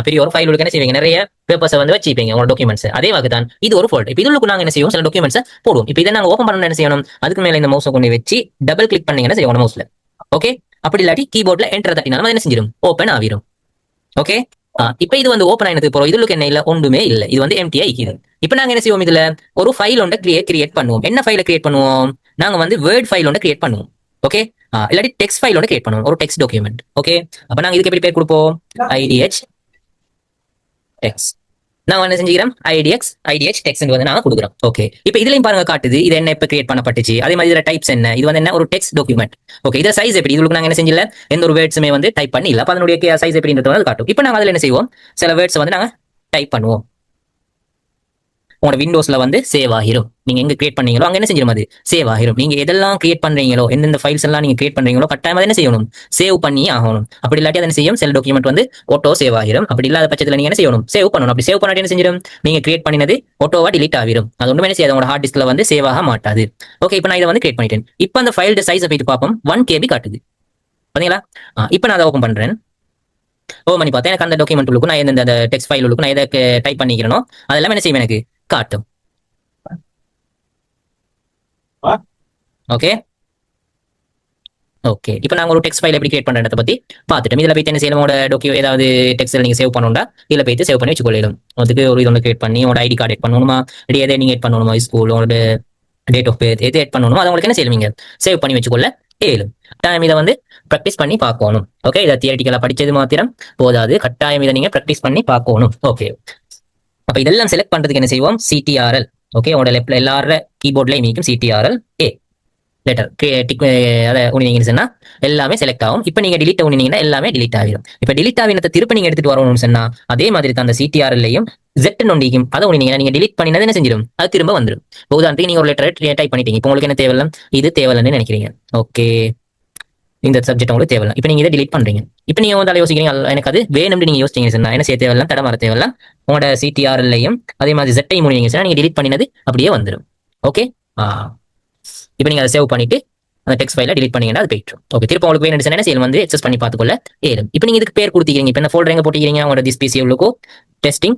பெரிய ஒரு ஃபைல் என்ன செய்வீங்க, நிறைய பேப்பர்ஸ் வந்து வச்சுப்பீங்க உங்களோட டாக்குமெண்ட்ஸ். அதே வகை தான் இது ஒரு ஃபோல்டர். இப்போ இதுக்கு நாங்க என்ன செய்வோம், சில டாக்குமெண்ட்ஸ் போடுவோம். இப்போ இதை நாங்க ஓப்பன் பண்ணணும் என்ன செய்யணும், அதுக்கு மேல இந்த மவுஸை கொண்டு வச்சு டபுள் கிளிக் பண்ணீங்கன்னா செய்வோம் மவுஸ்ல. ஓகே, அப்படி இல்லாட்டி கீபோர்ட்ல என்டர் தட்டினாலும் என்ன செஞ்சிடும், ஓப்பன் ஆகிரும். ஓகே, இப்போ இது வந்து ஓப்பன் ஆயினது போறோம். இதுக்கு என்ன இல்ல, ஒன்றுமே இல்ல, இது வந்து எம்டியா இருக்குது. இப்போ நாங்க என்ன செய்வோம், இதுல ஒரு ஃபைல் ஒன்றை கிரியேட் பண்ணுவோம். என்ன ஃபைலை கிரியேட் பண்ணுவோம், நாங்க வந்து வேர்ட் ஃபைல் ஒன்றை கிரியேட் பண்ணுவோம். ஓகே, இல்லாட்டி டெக்ஸ்ட் ஃபைல் ஒன்று கிரியேட் பண்ணுவோம், ஒரு டெக்ஸ்ட் டாக்குமெண்ட். ஓகே, அப்ப நாங்க இதுக்கு எப்படி பேர் கொடுப்போம், IDH டெக்ஸ்ட். நான் என்ன செஞ்சுக்கிறேன், IDH டெக்ஸ்ட் வந்து நான் கொடுக்குறோம். ஓகே, இப்போ இதுலயும் பாருங்க காட்டுது இது என்ன எப்ப கிரியேட் பண்ணப்பட்டுச்சு. அதே மாதிரி இதுல டைப்ஸ் என்ன, இது வந்து என்ன, ஒரு டெக்ஸ்ட் டாக்குமெண்ட். ஓகே, இதை சைஸ் எப்படி, இதுக்கு நாங்க என்ன செஞ்சல, எந்த ஒரு வேர்ட்ஸுமே வந்து டைப் பண்ணி இல்ல. அப்ப அதனுடைய சைஸ் எப்படின்றது காட்டும். இப்போ நாங்க அதுல என்ன செய்வோம், சில வேர்ட்ஸ் வந்து நாங்க டைப் பண்ணுவோம். உங்களோட விண்டோஸ்ல வந்து சேவ் ஆகிரும். நீங்க எங்க கிரியேட் பண்ணீங்களோ அங்க என்ன செஞ்சிடும், அது சேவ் ஆகிரும். நீங்க எதெல்லாம் கிரியேட் பண்றீங்களோ, எந்தெந்த ஃபைல்ஸ் எல்லாம் நீங்க கிரியேட் பண்றீங்களோ கட்டாயமா என்ன செய்யணும், சேவ் பண்ணி ஆகணும். அப்படி இல்லாட்டி அதை செய்யும் செல் டாக்குமெண்ட் வந்து ஆட்டோ சேவ் ஆகிரும். அப்படி இல்லாத பட்சத்தில் நீங்க என்ன செய்யணும், சேவ் பண்ணணும். அப்படி சேவ் பண்ணாட்டி என்ன செஞ்சிடும், நீங்க கிரியேட் பண்ணினது ஆட்டோவா டிலீட் ஆகிரும். அது ஒன்றுமே செய்யாது, உங்களோட ஹார்ட் டிஸ்க்ல வந்து சேவ் ஆக மாட்டாது. ஓகே, இப்போ நான் இதை வந்து கிரியேட் பண்ணிட்டேன். இப்போ அந்த ஃபைல் சைஸை போயிட்டு பார்ப்போம், 1 KB காட்டுது. பாத்தீங்களா, இப்போ நான் அதை ஓப்பன் பண்றேன். ஓ பண்ணி பார்த்தேன், எனக்கு அந்த டாக்குமெண்ட் உள்ளுக்கு நான் எந்த டெக்ஸ்ட் ஃபைல் உள்ளுக்கு நான் எதை டைப் பண்ணிக்கிறேனோ அதெல்லாம் என்ன செய்யும், எனக்கு காட்டும். ஓகே, ஓகே, இப்போ நாங்க ஒரு டெக்ஸ்ட் ஃபைல் எப்படி கிரியேட் பண்றத பத்தி பார்த்துட்டோம். இதுல போயிட்டு என்ன செய்யணும், ஏதாவது டெக்ஸ்ட் நீங்க சேவ் பண்ணணும்டா இதுல போயிட்டு சேவ் பண்ணி வச்சுக்கொள்ளலாம். அதுக்கு ஒரு இது ஒன்று கிரியேட் பண்ணி உங்களோட ஐடி கார்டு எட் பண்ணணுமா, இல்லை எதை நீங்க எட் பண்ணணுமா, ஸ்கூல் உங்களோட டேட் ஆஃப் பர்த் எது எட் பண்ணணுமோ அதை உங்களுக்கு என்ன செய்வீங்க, சேவ் பண்ணி வச்சுக்கொள்ள ஏழும். கட்டாயம் இதை வந்து ப்ராக்டிஸ் பண்ணி பார்க்கணும். ஓகே, இதை தியரிட்டிக்கலா படிச்சது மாத்திரம் போதாது, கட்டாயம் இதை நீங்க ப்ராக்டிஸ் பண்ணி பார்க்கணும். ஓகே, அப்ப இதெல்லாம் செலக்ட் பண்றதுக்கு என்ன செய்வோம், CTRL. ஓகே, உங்களோட லெஃப்ட்ல எல்லார கீபோர்ட்லயும் மீக்கும் CTRL A லெட்டர் அதை உணினீங்கன்னு சொன்னா எல்லாமே செலக்ட் ஆகும். இப்போ நீங்க டிலீட் உணினீங்கன்னா எல்லாமே டிலீட் ஆகிடும். இப்போ டிலீட் ஆகினத்தை திருப்பி நீங்க எடுத்துட்டு வரணும்னு சொன்னா அதே மாதிரி தான் அந்த CTRLலையும் Z நொண்டிக்கும் அதை உணினீங்கன்னா நீங்க டிலீட் பண்ணினது என்ன செஞ்சிடும், அது திரும்ப வந்துடும். உதாரணத்துக்கு நீங்க ஒரு லெட்டர் டைப் பண்ணிட்டீங்க, இப்போ உங்களுக்கு என்ன தேவையில்ல, இது தேவையில்லைன்னு நினைக்கிறீங்க. ஓகே, இந்த சப்ஜெக்ட் உங்களுக்கு தேவையில்ல, இப்போ நீங்க இதை டிலீட் பண்றீங்க. இப்போ நீங்க வந்து யோசிக்கிறீங்க எனக்கு அது வேணும்னு நீங்க யோசிச்சீங்க சொன்னா என்ன செய்ய தேவையில்ல, தடமாற தேவையில்ல. உங்களோட CTRLலையும் அதே மாதிரி Z முடிவீங்க சொன்னா நீங்க டிலீட் பண்ணினது அப்படியே வந்துடும். ஓகே, இப்போ நீங்க அதை சேவ் பண்ணிட்டு அந்த டெக்ஸ்ட் ஃபைலை delete பண்ணீங்கன்னா அது போயிடும். ஓகே, திரும்ப உங்களுக்கு வேணும் என்ன செய்யணும் வந்து எக்ஸஸ் பண்ணி பார்த்துக்கொள்ள ஏறும். இப்போ நீங்க இதுக்கு பேர் கொடுத்தீங்க, இப்போ இந்த ஃபோல்டர் எங்க போட்டிக்கிறீங்க, உங்களோட திஸ் பிசி உள்ளுக்கு டெஸ்டிங்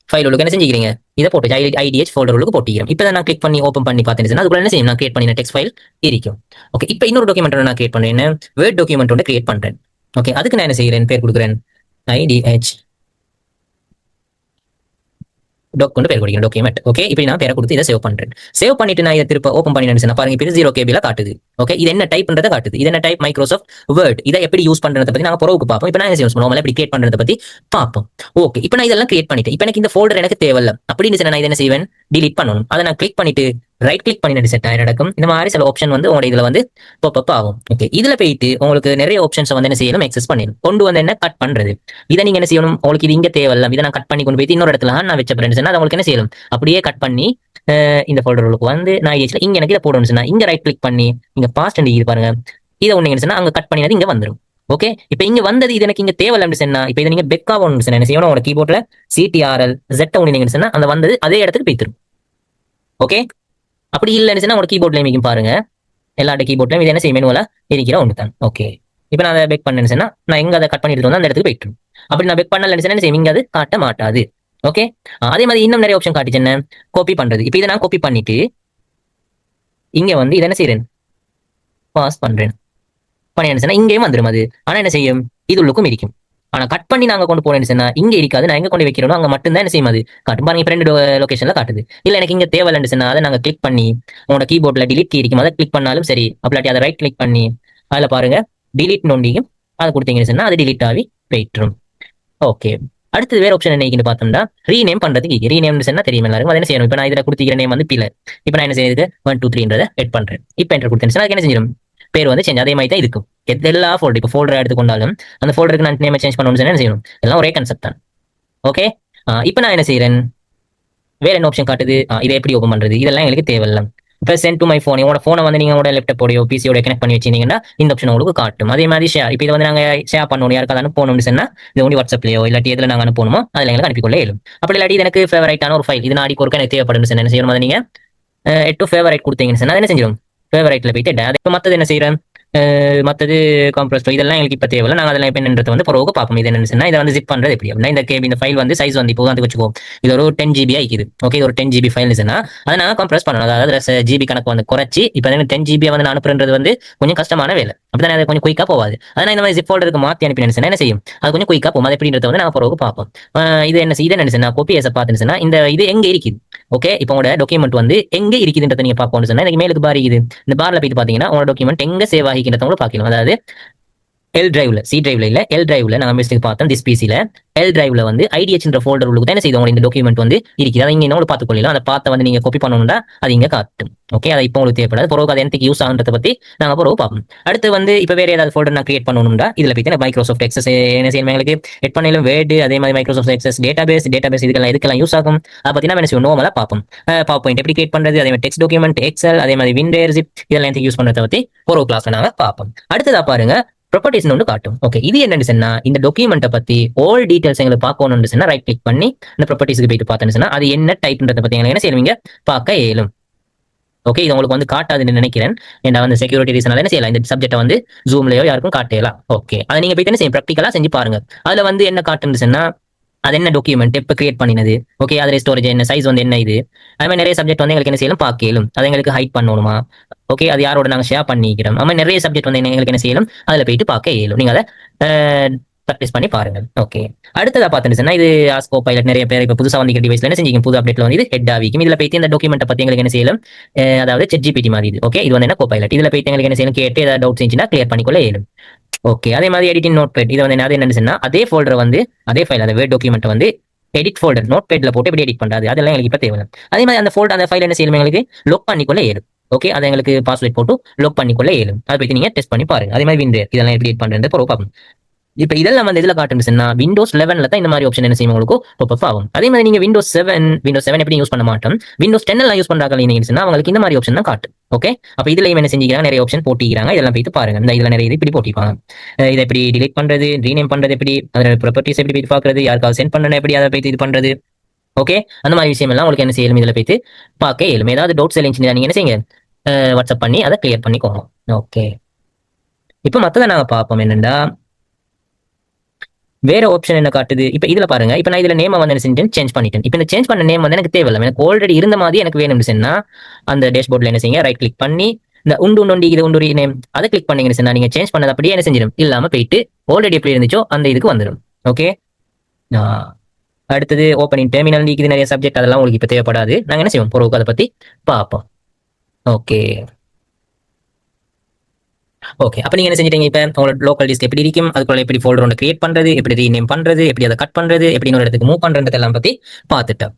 ஃபைல் உள்ளுக்கு என்ன செஞ்சுக்கிறீங்க, இதை போட்டு ஐடிஹெச் ஃபோல்டர் உள்ளுக்கு போட்டிக்கிறோம். இப்போ நான் கிளிக் பண்ணி ஓப்பன் பண்ணி பார்த்தேன்னு அதுக்குள்ள என்ன செய்யும், நான் கிரியேட் பண்ணின டெக்ஸ்ட் ஃபைல் இருக்கும். ஓகே, இப்போ இன்னொரு டாக்குமெண்ட் நான் கிரியேட் பண்றேன், வேர்ட் டாக்குமெண்ட் ஒன்று கிரியேட் பண்றேன். ஓகே, அதுக்கு நான் என்ன செய்கிறேன், பேர் கொடுக்குறேன் ஐடிஹெச் கொண்டு பேர் கொடுக்கிறேன் டாக்குமெண்ட். ஓகே, இப்போ நான் பேரை கொடுத்து இதை சேவ் பண்றேன். சேவ் பண்ணிட்டு நான் இதை திரும்ப ஓப்பன் பண்ணினேன் பாருங்க, இப்போ 0 KB காட்டுது. ஓகே, இது என்ன டைப்ன்றதை காட்டுது. இது என்ன டைப், மைக்ரோசாஃப்ட் வேர்ட். இதை எப்படி யூஸ் பண்றதை பத்தி நாங்க புறவுக்கு பார்ப்போம். இப்போ நான் என்ன யூஸ் பண்ணுவோம், எப்படி கிரியேட் பண்றதை பத்தி பார்ப்போம். ஓகே, இப்போ நான் இதெல்லாம் கிரியேட் பண்ணிட்டேன். இப்போ எனக்கு இந்த ஃபோல்டர் எனக்கு தேவையில்லை அப்படின்னு நான் இதை என்ன செய்வேன், delete பண்ணணும். அதை நான் கிளிக் பண்ணிட்டு ரைட் கிளிக் பண்ணி செட் ஆகி நடக்கும். இந்த மாதிரி சில ஆப்ஷன் வந்து உங்களோட இதுல வந்து பாப் ஆகும். ஓகே, இதுல போயிட்டு உங்களுக்கு நிறைய ஆப்ஷன்ஸ் வந்து என்ன செய்யணும், எக்ஸஸ் பண்ணிடும். கொண்டு வந்து என்ன கட் பண்றது, இதை நீங்க என்ன செய்யணும், உங்களுக்கு இது இங்க தேவையில்ல, இதை நான் கட் பண்ணி கொண்டு போயிட்டு இன்னொரு இடத்துல நான் வச்ச ஃப்ரெண்ட்ஸ் அதை உங்களுக்கு என்ன செய்யணும், அப்படியே கட் பண்ணி இந்த ஃபோல்டருக்கு வந்து நான் இங்க எனக்கு இதை போடணும் சொன்னா இங்க ரைட் கிளிக் பண்ணி இங்க பாஸ்ட் இது பாருங்க, இதை ஒண்ணு சொன்னா அங்க கட் பண்ணினது இங்க வந்துடும். ஓகே, இப்போ இங்க வந்தது இது எனக்கு இங்க தேவையில்லை சொன்னா, இப்போ இதை நீங்க பெக்கா ஒன்று சொன்னா என்ன செய்யணும், உங்களோட கீபோர்ட்ல CTRL Z ஒண்ணு சொன்னா அந்த வந்தது அதே இடத்துக்கு போய்த்திரும். ஓகே, அப்படி இல்லைன்னு சொன்னா உங்களோட கீபோர்ட்ல மிகும் பாருங்க, எல்லா கீபோர்ட்லயும் இது என்ன செய்யும், மெனுவலா இருக்கிற ஒன்று தான். ஓகே, இப்போ நான் அதை பெக் பண்ணேன்னு சொன்னா நான் எங்க அதை கட் பண்ணிட்டு வந்து அந்த இடத்துக்கு போயிட்டு. அப்படி நான் பெக் பண்ணலன்னு சொன்னா என்ன செய்யும், இங்க அது காட்ட மாட்டாது. ஓகே, அதே மாதிரி இன்னும் நிறைய ஆப்ஷன் காட்டுச்சு, என்ன காப்பி பண்றது. இப்போ இதை நான் காப்பி பண்ணிட்டு இங்க வந்து இதை என்ன செய்யறேன், பாஸ் பண்றேன். பண்ணி சொன்னா இங்கேயும் வந்துடும் அது. ஆனா என்ன செய்யும், இது உள்ளுக்கும் இருக்கும். ஆனா கட் பண்ணி நாங்க கொண்டு போனேன்னு சொன்னா இங்க இருக்காது. நான் எங்க கொண்டு வைக்கிறோம் அங்க மட்டும்தான் என்ன செய்யும் அது காட்டும். பாருங்க, இப்போ 2 லொகேஷன்ல காட்டுது. இல்ல எனக்கு இங்க தேவையில்லைன்னு சொன்னா அதை நாங்க கிளிக் பண்ணி உங்களோட கீபோர்ட்ல delete கீ இருக்கும், அதை கிளிக் பண்ணாலும் சரி. அப்படி அதை ரைட் கிளிக் பண்ணி அதுல பாருங்க delete நோண்டியும் அதை கொடுத்தீங்கன்னு சொன்னா அது delete ஆகி போயிட்டுரும். ஓகே, அடுத்தது வேற ஆப்ஷன் என்ன பார்த்தோம்னா ரீநேம் பண்றதுக்கு. ரீநேம் சொன்னா தெரியும் எல்லாருக்கும், அதை என்ன செய்யணும். இப்போ நான் இதுல கொடுத்திக்கிற நேம் வந்து பிள்ளை. இப்போ நான் என்ன செய்யறது 1 2 3 எட் பண்றேன். இப்போ என்டர் கொடுத்தேன், அதுக்கு என்ன செஞ்சிடும், பேர் வந்து சேஞ்ச் அதே மாதிரி தான் இருக்கும். எல்லா ஃபோல்டர் இப்போ ஃபோல்டர் எடுத்துக்கொண்டாலும் அந்த ஃபோல்டருக்கு நான் நேம் சேஞ்ச் பண்ணணும்னு என்ன செய்யணும், எல்லாம் ஒரே கான்செப்ட் தான். ஓகே, இப்போ நான் என்ன செய்யறேன், வேற என்ன ஆப்ஷன் காட்டுது, இதை எப்படி ஓப்பன் பண்றது, இதெல்லாம் எனக்கு தேவையில்லை. இப்போ சென்ட் டு மை ஃபோன், உங்களோட ஃபோனை வந்து நீங்க உங்களோட லேப்டாப்போடையோ பிசியோட கனெக்ட் பண்ணி வச்சிருந்தீங்கன்னா இந்த ஆப்ஷன் உங்களுக்கு காட்டும். அதே மாதிரி ஷேர், இப்போ இதை வந்து நாங்க ஷேர் பண்ணணும், யாருக்காவது அனுப்பணும்னு சொன்னா இது ஒன்லி வாட்ஸ்அப்லயோ இல்லாட்டி எதுல நாங்க அனுப்பணுமோ அதில் எங்களுக்கு அனுப்பிக்கொள்ள இயலும். அப்படி இல்லாட்டி எனக்கு ஃபேவரைட்டான ஒரு ஃபைல் இது நாளைக்கு ஒரு எனக்கு தேவைப்படும் சொன்னா என்ன செய்யணும், அதை நீங்க எட்டு ஃபேவரைட் கொடுத்தீங்கன்னு சொன்னா என்ன செஞ்சிடும், ஃபேவரைட்ல போயிட்டு இப்போ மற்றது என்ன செய்யறேன், மற்றது காம்ப்ரஸ் இதெல்லாம் எங்களுக்கு இப்போ தேவையில்லை. நாங்கள் அதெல்லாம் இப்போ என்னன்றது வந்து பிறகு பார்ப்போம். இது என்ன இதை வந்து ஜிப் பண்றது எப்படி அப்படின்னா, இந்த கேபி இந்த ஃபைல் வந்து சைஸ் வந்து இப்போ வந்து வச்சுக்கோ, இது ஒரு 10 GB ஆகிக்குது. ஓகே, ஒரு 10 GB ஃபைல் சொன்னா அதை நாங்கள் கம்ப்ரஸ் பண்ணணும். அதாவது ஜிபி கணக்கு வந்து குறைச்சி இப்போ 10 GB வந்து நான் அனுப்புறது வந்து கொஞ்சம் கஷ்டமான வேலை. அப்படிதான் அது கொஞ்சம் குயிக்கா போகாது. அதனால் இந்த மாதிரி ஜிப் ஃபோல்டருக்கு மாற்றி அனுப்பினேன் என்ன செய்யும், அது கொஞ்சம் குயிக்கா போகும். அது எப்படின்றத வந்து நாங்கள் பிறகு பார்ப்போம். இது என்ன சொன்னா கோப்பி எஸ் பார்த்துன்னு இந்த இது எங்க இருக்குது. ஓகே, இப்போ உங்களோட டாக்குமெண்ட் வந்து எங்க இருக்குதுன்றதை நீங்க பார்க்கணும்னு சொன்னா எனக்கு மேலுக்கு பார் இருக்குது. இந்த பார்ல போயிட்டு பாத்தீங்கன்னா உங்களோட டாக்குமெண்ட் எங்க சேவ் ஆகிக்கிறத பார்க்கலாம். அதாவது எல் டிரைவ்ல, சி டிரைவ்ல இல்ல எல் டிரைவ்ல நாங்க மிஸ்டேக் பார்த்தோம். திஸ் பிசில எல் டிரைவ்ல வந்து ஐடிஹெச்ன்ற ஃபோல்டர் உங்களுக்கு என்ன செய்யும், இந்த டாக்குமெண்ட் வந்து இருக்குது. அதை இங்க என்ன பார்த்துக்கொள்ளலாம். அந்த பார்த்த வந்து நீங்க காப்பி பண்ணணும்னா அது இங்க காட்டும். ஓகே, அதை இப்போ உங்களுக்கு தேவைப்படாது. பிறகு அது எனக்கு யூஸ் ஆகுன்றதை பத்தி நாங்க பிறகு பார்ப்போம். அடுத்து வந்து இப்போ வேற ஏதாவது ஃபோல்டர் நான் கிரியேட் பண்ணணும்னா இதுல போயிட்டு மைக்ரோசாஃப்ட் எக்ஸஸ் என்ன செய்யணும், எங்களுக்கு எட் பண்ணலும் வேர்டு அதே மாதிரி மைக்ரோசாஃப்ட் எக்ஸஸ் டேட்டாபேஸ் இதுக்கெல்லாம் யூஸ் ஆகும். அதை பத்தி நம்ம என்ன செய்வோம், நார்மலா பார்ப்போம். பவர் பாயிண்ட் எப்படி கிரியேட் பண்றது, அதே மாதிரி டெக்ஸ்ட் டாக்குமெண்ட் எக்ஸல் அதே மாதிரி விண்டோஸ் இதெல்லாம் யூஸ் பண்றதை பத்தி ஒரு கிளாஸ்ல நாங்க பார்ப்போம். அடுத்ததா பாருங்க ப்ராப்பர்ட்டிஸ் ஒன்று காட்டும். ஓகே, இது என்னன்னு சொன்னா இந்த டாக்குமெண்ட்டை பத்தி ஆல் டீடைல்ஸ் எங்களுக்கு பார்க்கணும்னு சொன்னா ரைட் கிளிக் பண்ணி இந்த ப்ராப்பர்ட்டிஸ்க்கு போயிட்டு பார்த்தேன்னு சொன்னா அது என்ன டைப்ன்றதை பத்தி எங்களுக்கு என்ன செய்வீங்க பார்க்க இயலும். ஓகே, இது உங்களுக்கு வந்து காட்டாதுன்னு நினைக்கிறேன். ஏன்னா வந்து செக்யூரிட்டி ரீசனால என்ன செய்யலாம், இந்த சப்ஜெக்ட்டை வந்து ஜூம்லயோ யாருக்கும் காட்டலாம். ஓகே, அதை நீங்க போயிட்டு என்ன செய்யும், ப்ராக்டிகலா செஞ்சு பாருங்க. அதுல வந்து என்ன காட்டுன்னு சொன்னா அது என்ன டாக்குமெண்ட் எப்போ கிரியேட் பண்ணினது, ஓகே அதில் ஸ்டோரேஜ் என்ன சைஸ் வந்து என்ன இது, அது மாதிரி நிறைய சப்ஜெக்ட் வந்து எங்களுக்கு என்ன செய்யலாம் பார்க்கலும். அதை எங்களுக்கு ஹைட் பண்ணணுமா, ஓகே அது யாரோட நாங்கள் ஷேர் பண்ணிக்கிறோம். அது மாதிரி நிறைய சப்ஜெக்ட் வந்து எங்களுக்கு என்ன செய்யலாம் அதில் போயிட்டு பார்க்க இயலும். நீங்கள் அதை ப்ராக்டிஸ் பண்ணி பாருங்க. ஓகே, அடுத்ததா பார்த்துன்னு சொன்னா இது ஆஸ்கோ பைலட் நிறைய பேர் இப்போ புதுசாக வந்து டிவைஸ்ல என்ன செஞ்சீங்க, புது அப்டேட்ல வந்து இது ஹெட் ஆகிக்கும். இதுல போயிட்டு இந்த டாக்குமெண்ட்டை பத்தி எங்களுக்கு என்ன செய்யலாம், அதாவது ChatGPT மாதிரி இது. ஓகே, இது வந்து என்ன கோபைலட். இதுல போயிட்டு எங்களுக்கு என்ன செய்யணும், கேட்டு ஏதாவது டவுட்ஸ் இருந்துச்சுன்னா கிளியர் பண்ணிக்கொள்ள இயலும். ஓகே, அதே மாதிரி எடிட்டிங் நோட் பேட் இது வந்து என்ன சொன்னா அதே ஃபோல்டர் வந்து அதே ஃபைல் அந்த வேர்ட் டாக்குமெண்ட் வந்து எடிட் ஃபோல்டர் நோட் பேட்ல போட்டு எப்படி எடிட் பண்றது அதெல்லாம் எங்களுக்கு இப்போ தேவை. அதே மாதிரி அந்த ஃபோல்டர் அந்த ஃபைல் என்ன செய்யணும், எங்களுக்கு லோக் பண்ணிக்கொள்ள இயலும். ஓகே, அதை எங்களுக்கு பாஸ்வேர்ட் போட்டு லோக் பண்ணிக்கொள்ள இயலும். அதை பத்தி நீங்க டெஸ்ட் பண்ணி பாருங்க. அதே மாதிரி விண்டோ இதெல்லாம் எப்படி எடிட் பண்றது பார்ப்போம். இப்போ இதெல்லாம் வந்து இதில் காட்டுச்சுன்னா விண்டோஸ் 11ல தான் இந்த மாதிரி ஆப்ஷன் என்ன செய்யும் உங்களுக்கு பாப் ஆகும். அதே மாதிரி நீங்க விண்டோஸ் 7 எப்படி யூஸ் பண்ண மாட்டோம், விண்டோஸ் 10 எல்லாம் யூஸ் பண்றாங்க நீங்கன்னா அவங்களுக்கு இந்த மாதிரி ஆப்ஷன் தான் காட்டும். ஓகே, அப்ப இதுலயும் என்ன செஞ்சுக்கிறாங்க, நிறைய ஆப்ஷன் போட்டிக்கிறாங்க. இதெல்லாம் போயிட்டு பாருங்க. இந்த இதுல நிறைய இது இப்படி போட்டிப்பாங்க. இதை எப்படி டிலீட் பண்றது, ரீநேம் பண்றது எப்படி, அதோட ப்ராப்பர்ட்டிஸ் எப்படி போயிட்டு பாக்குறது, யாருக்காவது சென்ட் பண்ணணும் எப்படி அதை போயிட்டு இது பண்றது. ஓகே, அந்த மாதிரி விஷயம் எல்லாம் உங்களுக்கு என்ன செய்யலும், இதுல போயிட்டு பார்க்க இயலும். ஏதாவது டவுட்ஸ் இருந்துச்சுன்னா நீங்க என்ன செய்யுங்க வாட்ஸ்அப் பண்ணி அதை கிளியர் பண்ணிக்கோங்க. ஓகே, இப்போ மற்றதை நாங்கள் பார்ப்போம். என்னென்னா வேற ஆப்ஷன் என்ன காட்டுது? இப்போ இதுல பாருங்க. இப்போ நான் இதுல நேம் வந்து என்ன செஞ்சேன், சேஞ்ச் பண்ணிட்டேன். இப்போ இந்த சேஞ்ச் பண்ண நேம் வந்து எனக்கு தேவையில்லை. எனக்கு ஆல்ரெடி இருந்த மாதிரி எனக்கு வேணும்னு சொன்னா அந்த டேஷ்போர்ட்ல என்ன செய்யுங்க, ரைட் கிளிக் பண்ணி இந்த உண்டு உண்டு இது உண்டு நேம் அதை கிளிக் பண்ணீங்கன்னு சொன்னா நீங்க சேஞ்ச் பண்ணது அப்படியே என்ன செஞ்சிடும், இல்லாம போயிட்டு ஆல்ரெடி எப்படி இருந்துச்சோ அந்த இதுக்கு வந்துடும். ஓகே, அடுத்தது ஓப்பனிங் டெர்மினல் நீக்குது நிறைய சப்ஜெக்ட், அதெல்லாம் உங்களுக்கு இப்போ தேவைப்படாது. நாங்கள் என்ன செய்வோம், பொறுவுக்கு அதை பத்தி பார்ப்போம். ஓகே ஓகே, அப்ப நீங்க என்ன செஞ்சிட்டீங்க? இப்ப உங்களோட லோக்கல் டிஸ்க் எப்படி இருக்கும், அதுக்குள்ள எப்படி ஃபோல்டர் ஒன்று கிரியேட் பண்றது, எப்படி ரீநேம் பண்றது, எப்படி அதை கட் பண்றது, எப்படி ஒரு இடத்துக்கு மூவ் பண்றது எல்லாம் பத்தி பார்த்துட்டோம்.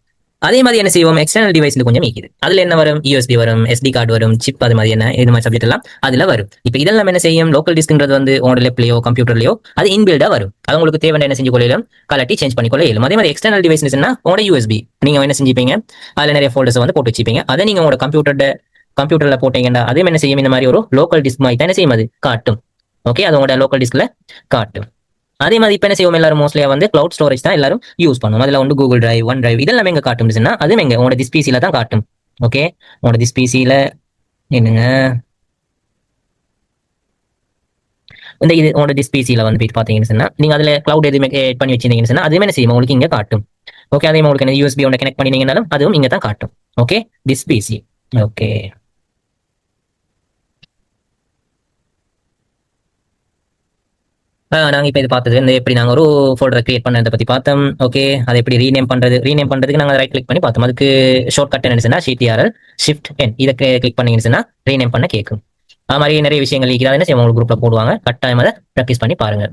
அதே மாதிரி என்ன செய்வோம், எக்ஸ்டர்னல் டிவைஸ்ல கொஞ்சம் மீக்குது. அதுல என்ன வரும், யூஎஸ்பி வரும், எஸ்டி கார்டு வரும், சிப், அது மாதிரி என்ன இது மாதிரி சப்ஜெக்ட் எல்லாம் அதுல வரும். இப்போ இதெல்லாம் என்ன செய்யும், லோக்கல் டிஸ்க்ன்றது வந்து உங்களோட லேப்லயோ கம்ப்யூட்டர்லயோ அது இன்பில்டா வரும். அது உங்களுக்கு தேவையான என்ன செஞ்சு கொள்ளையிலும் கலட்டி சேஞ்ச் பண்ணிக்கொள்ள இயலும். அதே மாதிரி எக்ஸ்டர்னல் டிவைஸ் உங்களோட யூஎஸ்பி நீங்க என்ன செஞ்சுப்பீங்க, அதுல நிறைய ஃபோல்டர்ஸ் வந்து போட்டு வச்சுப்பீங்க. அதை நீங்க உங்களோட கம்ப்யூட்டர்ல போட்டீங்கன்னா அதே என்ன செய்யும், இந்த மாதிரி ஒரு லோக்கல் டிஸ்க் மாதிரி தான் என்ன செய்யும், அது காட்டும். ஓகே, அது உங்களோட லோக்கல் டிஸ்க்ல காட்டும். அதே மாதிரி இப்போ என்ன செய்வோம், எல்லாரும் மோஸ்ட்லியா வந்து கிளவுட் ஸ்டோரேஜ் தான் எல்லாரும் யூஸ் பண்ணுவோம். அதுல வந்து கூகுள் டிரைவ், ஒன் டிரைவ் இதெல்லாம் எங்க காட்டும்னா அதுவும் எங்க உங்களோட திஸ் பிசில தான் காட்டும். ஓகே, உங்களோட திஸ் பிசில என்னங்க இந்த இது உங்களோட திஸ் பிசில வந்து போயிட்டு பாத்தீங்கன்னு சொன்னா நீங்க அதுல கிளவுட் எதுவுமே ஆட் பண்ணி வச்சிருந்தீங்கன்னு சொன்னா அதுவுமே என்ன செய்யும், உங்களுக்கு இங்க காட்டும். ஓகே, அதே உங்களுக்கு என்ன யூஎஸ்பி ஒன்று கனெக்ட் பண்ணினீங்கனாலும் அதுவும் இங்க தான் காட்டும். Okay, this PC. ஓகே, நாங்க இப்போ இது பார்த்தது வந்து எப்படி நாங்கள் ஒரு ஃபோல்டர் கிரியேட் பண்ணதை பத்தி பார்த்தோம். ஓகே, அதை எப்படி ரீநேம் பண்றதுக்கு நாங்கள் ரைட் கிளிக் பண்ணி பார்த்தோம். அதுக்கு ஷார்ட் கட் என்ன CTRL Shift N இதை கிளிக் பண்ணீங்கன்னா ரீநேம் பண்ண கேட்கும். அது மாதிரி நிறைய விஷயங்கள் இருக்கிறது. என்ன செய்வோம், உங்களுக்கு குரூப்ல போடுவாங்க, கட்டாயம் அதை ப்ராக்டிஸ் பண்ணி பாருங்க.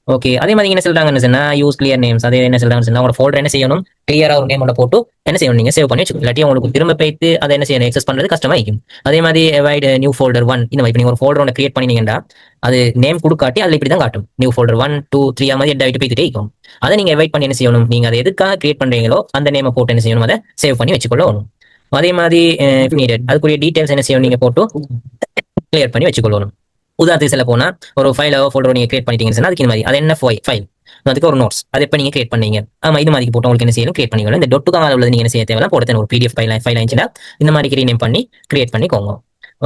ஓகே, அதே மாதிரி என்ன சொல்றாங்கன்னு சொன்னா யூஸ் கிளியர் நேம்ஸ். அதே என்ன சொல்றாங்கன்னு சொன்னா உங்களோட ஃபோல்டர் என்ன செய்யணும், கிளியரா ஒரு நேம் போட்டு என்ன செய்யணும், நீங்க சேவ் பண்ணி வச்சுக்கணும். இல்லாட்டி உங்களுக்கு திரும்ப போயிட்டு அதை என்ன செய்யணும், எக்ஸஸ் பண்றது கஷ்டமா இருக்கும். அதே மாதிரி அவாய்ட் நியூ ஃபோல்டர் 1 இந்த மாதிரி நீங்க ஒரு ஃபோல்டர் ஒன்று கிரியேட் பண்ணினீங்கன்னா அது நேம் கொடுக்காட்டி அதுல இப்படி தான் காட்டும், நியூ ஃபோல்டர் 1 2 3 மாதிரி எட் போயிட்டே இருக்கும். அதை நீங்க அவாய்ட் பண்ணி என்ன செய்யணும், நீங்க அதை எதுக்காக கிரியேட் பண்றீங்களோ அந்த நேமை போட்டு என்ன செய்யணும், அதை சேவ் பண்ணி வச்சுக்கொள்ளணும். அதே மாதிரி நீடட் அதுக்குரிய டீடைல்ஸ் என்ன செய்யணும், நீங்க போட்டு கிளியர் பண்ணி வச்சுக்கொள்ளணும். உதாரணத்துக்கு சொல்ல போனா ஒரு ஃபைலோ ஃபோல்டர் நீங்க கிரியேட் பண்ணிட்டீங்கன்னா அதுக்கு இந்த மாதிரி அது என்ன ஃபைல், அதுக்கு ஒரு நோட்ஸ் அது எப்போ நீங்க கிரியேட் பண்ணீங்க, ஆமா இது மாதிரி போட்டு உங்களுக்கு என்ன செய்யணும், கிரியேட் பண்ணிக்கணும். இந்த டொட்டுக்காக உள்ளது நீங்க என்ன செய்ய தேவையில்ல, போடுறது ஒரு PDF ஃபைல் ஆயிடுச்சுன்னா இந்த மாதிரி ரீநேம் பண்ணி கிரியேட் பண்ணிக்கோங்க.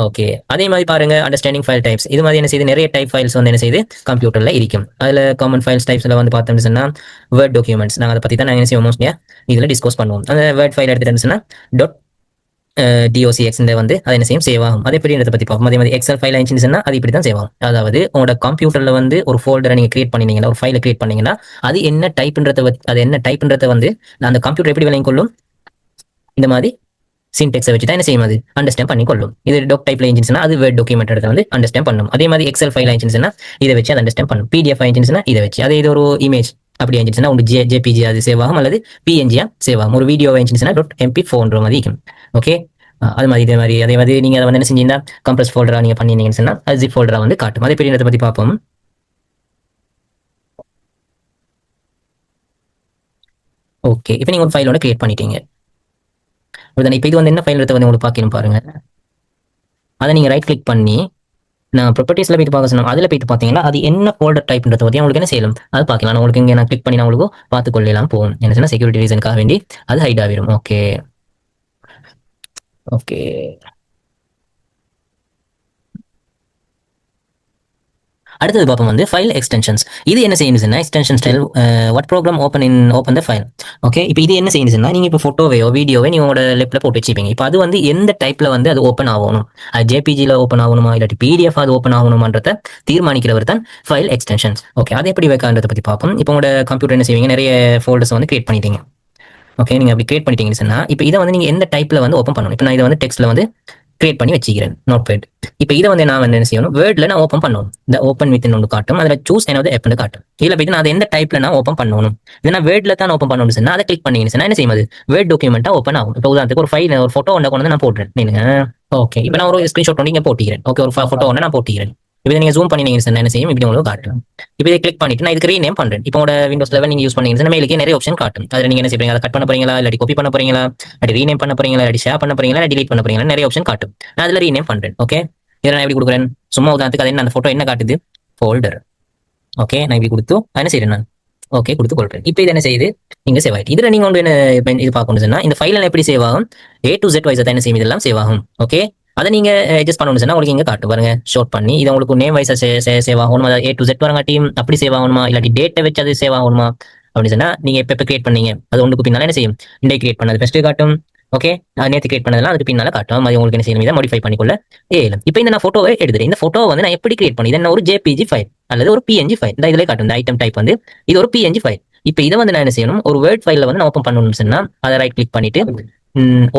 ஓகே, அதே மாதிரி பாருங்க அண்டர்ஸ்டாண்டிங் ஃபைல் டைப்ஸ். இது மாதிரி என்ன செய்யுது, நிறைய டைப் ஃபைல்ஸ் வந்து என்ன செய்யுது கம்ப்யூட்டர்ல இருக்கும். அதுல காமன் ஃபைல்ஸ் டைப்ஸ்ல வந்து பார்த்தோம்னு சொன்னா வேர்ட் டாக்குமெண்ட்ஸ். நாங்கள் அதை பத்தி தான் நாங்கள் என்ன செய்வோம் மோஸ்ட்லியா இதுல டிஸ்கஸ் பண்ணுவோம். அந்த வேர்ட் ஃபைல் எடுத்துட்டு சொன்னா DOCX வந்து அது என்ன செய்யும், சேவ் ஆகும். அதே எப்படின்றத பத்தி பார்ப்போம். அதே மாதிரி எக்ஸல் ஃபைல் ஆயிடுச்சுன்னா அது இப்படி தான் சேவ் ஆகும். அதாவது உங்களோட கம்ப்யூட்டர்ல வந்து ஒரு ஃபோல்டரை நீங்க கிரியேட் பண்ணீங்கன்னா, ஒரு ஃபைலை கிரியேட் பண்ணீங்கன்னா அது என்ன டைப்ன்றத வந்து அந்த கம்ப்யூட்டர் எப்படி விளங்கிக் கொள்ளும், இந்த மாதிரி சின்டெக்ஸை வச்சு தான் என்ன செய்யும், அது அண்டர்ஸ்டாண்ட் பண்ணி கொள்ளும். இது டாக் டைப்ல இருந்துச்சுன்னா அது வேர்ட் டாக்குமெண்ட் எடுத்து வந்து அண்டர்ஸ்டாண்ட் பண்ணும். அதே மாதிரி எக்ஸல் ஃபைல் ஆயிடுச்சுன்னா இதை வச்சு அதை அண்டர்ஸ்டாண்ட் பண்ணும். PDF ஆயிடுச்சுன்னா இதை வச்சு, அதே இது ஒரு இமேஜ் அப்படி ஆயிடுச்சுன்னா உங்களுக்கு JPG அது சேவ் ஆகும், அல்லது PNG சேவ் ஆகும். ஒரு வீடியோ ஆயிடுச்சுன்னா .mp4 மாதிரி இருக்கும். ஓகே, அது மாதிரி இதே மாதிரி அதே மாதிரி நீங்க அதை வந்து என்ன செஞ்சீங்கன்னா கம்ப்ரஸ் ஃபோல்டரா நீங்க பண்ணீங்கன்னு சொன்னா அது ஜிப் ஃபோல்டரா வந்து காட்டும். அதே பெரிய பத்தி பார்ப்போம். ஓகே, இப்போ நீங்க ஒரு ஃபைலோட கிரியேட் பண்ணிட்டீங்க. இப்போ இது வந்து என்ன ஃபைல் வந்து உங்களுக்கு பார்க்கணும் பாருங்க. அதை நீங்க ரைட் கிளிக் பண்ணி நான் ப்ராப்பர்ட்டிஸ்ல போயிட்டு பார்க்க சொன்னோம். அதுல போயிட்டு பார்த்தீங்கன்னா அது என்ன ஃபோல்டர் டைப்ன்றத பத்தி உங்களுக்கு என்ன செய்யலாம், அது பார்க்கலாம். உங்களுக்கு இங்கே நான் கிளிக் பண்ணி நான் உங்களுக்கு பார்த்து கொள்ளலாம் போகும். என்ன சொன்னா செக்யூரிட்டி ரீசனுக்காக வேண்டி அது ஹைட் ஆகிடும். ஓகே ஓகே, அடுத்தது பார்ப்போம் வந்து ஃபைல் எக்ஸ்டென்ஷன்ஸ். இது என்ன செய்யணும்னா extension style what program open the file. Okay, இப்போ இது என்ன செய்யணும்னா நீங்க இப்போ ஃபோட்டோவையோ வீடியோவே நீங்க உங்களோட லேப்ல போட்டு வச்சுப்பீங்க. இப்போ அது வந்து எந்த டைப்ல வந்து அது ஓப்பன் ஆகணும், அது JPGல ஓப்பன் ஆகணுமா இல்லாட்டி PDF அது ஓப்பன் ஆகணுமான்றத தீர்மானிக்கிறவர் தான் ஃபைல் எக்ஸ்டென்ஷன்ஸ். ஓகே, அதை எப்படி வைக்கான்றதை பத்தி பார்ப்போம். இப்போ உங்களோட கம்ப்யூட்டர் என்ன செய்வீங்க, நிறைய ஃபோல்டர்ஸ் வந்து கிரியேட் பண்ணிட்டீங்க. ஓகே, நீங்க அப்படி கிரியேட் பண்ணிட்டீங்கன்னு சொன்னா இப்போ இதை வந்து நீங்க எந்த டைப்ல வந்து ஓப்பன் பண்ணணும். இப்போ நான் இதை வந்து டெக்ஸ்ட்ல வந்து கிரியேட் பண்ணி வச்சுக்கிறேன் நோட்பேட். இப்போ இதை வந்து நான் வந்து என்ன செய்யணும், வேர்ட்ல நான் ஓப்பன் பண்ணணும். இந்த ஓப்பன் வித் ஒன்று காட்டும், அதில் சூஸ் என்னது ஆப்னு காட்டும். இதில் போயிட்டு நான் அதை எந்த டைப்ல நான் ஓப்பன் பண்ணணும், இதை நான் வேர்ட்ல தான் ஓப்பன் பண்ணணும்னு சொன்னா அதை கிளிக் பண்ணீங்கன்னு என்ன செய்யும், அது வேர்ட் டாக்குமெண்டா ஓப்பன் ஆகும். இப்போ உதாரணத்துக்கு ஒரு ஃபைல் ஒரு ஃபோட்டோ ஒன்று கொண்டு நான் போடுறேன் நீங்க. ஓகே, இப்போ நான் ஒரு ஸ்கிரீன்ஷாட் ஒன்று இங்கே போட்டிக்கிறேன். ஓகே, ஒரு ஃபோட்டோ ஒன்று நான் போட்டிக்கிறேன். இப்போ நீங்க ஜூம் பண்ணீங்கன்னு என்ன செய்யும், இப்படி உங்களுக்கு காட்டும். இப்போ இதை கிளிக் பண்ணிட்டு நான் இதுக்கு ரீநேம் பண்றேன். இப்போ உங்களோட Windows 11 நீங்க யூஸ் பண்ணீங்கன்னா மேலுக்கு நிறைய ஆப்ஷன் காட்டும். அதில் நீங்க என்ன செய்வீங்க, அதை கட் பண்ண போறீங்களா இல்லாட்டி காப்பி பண்ண போறீங்களா இல்லாட்டி ரீநேம் பண்ண போறீங்களா இல்லாட்டி ஷேர் பண்ண போறீங்களா இல்லாட்டி delete பண்ண போறீங்களா நிறைய ஆப்ஷன் காட்டும். நான் அதில் ரீநேம் பண்றேன். ஓகே, இதை நான் எப்படி கொடுக்குறேன், சும்மா உதாரணத்துக்கு அது என்ன அந்த ஃபோட்டோ என்ன காட்டுது, ஃபோல்டர். ஓகே, நான் இப்படி கொடுத்து என்ன செய்யறேன் நான் ஓகே கொடுத்து கொள்றேன். இப்போ இது என்ன செய்யுது, நீங்க சேவ் ஆயிட்டு. இதுல நீங்க ஒன்று என்ன இது பார்க்கணும் சொன்னா இந்த ஃபைல் எப்படி சேவ் ஆகும், A to Z வைஸ் தான் என்ன செய்யும், இதெல்லாம் சேவ் ஆகும். ஓகே, அதை நீங்க அட்ஜஸ்ட் பண்ணணும்னு சொன்னா உங்களுக்கு இங்க காட்டு பாருங்க ஷார்ட் பண்ணி இது உங்களுக்கு நேம் வைஸா சேவ் ஆகணுமா, ஏ டு செட் வரங்காட்டி அப்படி சேவ் ஆகணுமா, இல்லாட்டி டேட்டை வச்சு அது சேவ் ஆகணுமா அப்படின்னு சொன்னா நீங்க எப்ப கிரியேட் பண்ணீங்க அது ஒன்றுக்கு பின்னால என்ன செய்யும், இண்டே கிரியேட் பண்ணது ஃபர்ஸ்ட் காட்டும். ஓகே, நேற்று கிரியேட் பண்ணதெல்லாம் அதுக்கு பின்னால காட்டும். அது உங்களுக்கு என்ன செய்யணும், இதை மாடிஃபை பண்ணிக்கொள்ள ஏலம். இப்போ இந்த நான் போட்டோவை எடுத்துறேன். இந்த போட்டோவை வந்து நான் எப்படி கிரியேட் பண்ணி, இது என்ன ஒரு ஜேபிஜி ஃபைல் அல்லது ஒரு பிஎன்ஜி ஃபைல், இந்த இதுல காட்டும். இந்த ஐட்டம் டைப் வந்து இது ஒரு பிஎன்ஜி ஃபைல். இப்போ இதை வந்து நான் என்ன செய்யணும், ஒரு வேர்ட் ஃபைல வந்து நான் ஓப்பன் பண்ணணும்னு சொன்னா அதை ரைட் கிளிக் பண்ணிட்டு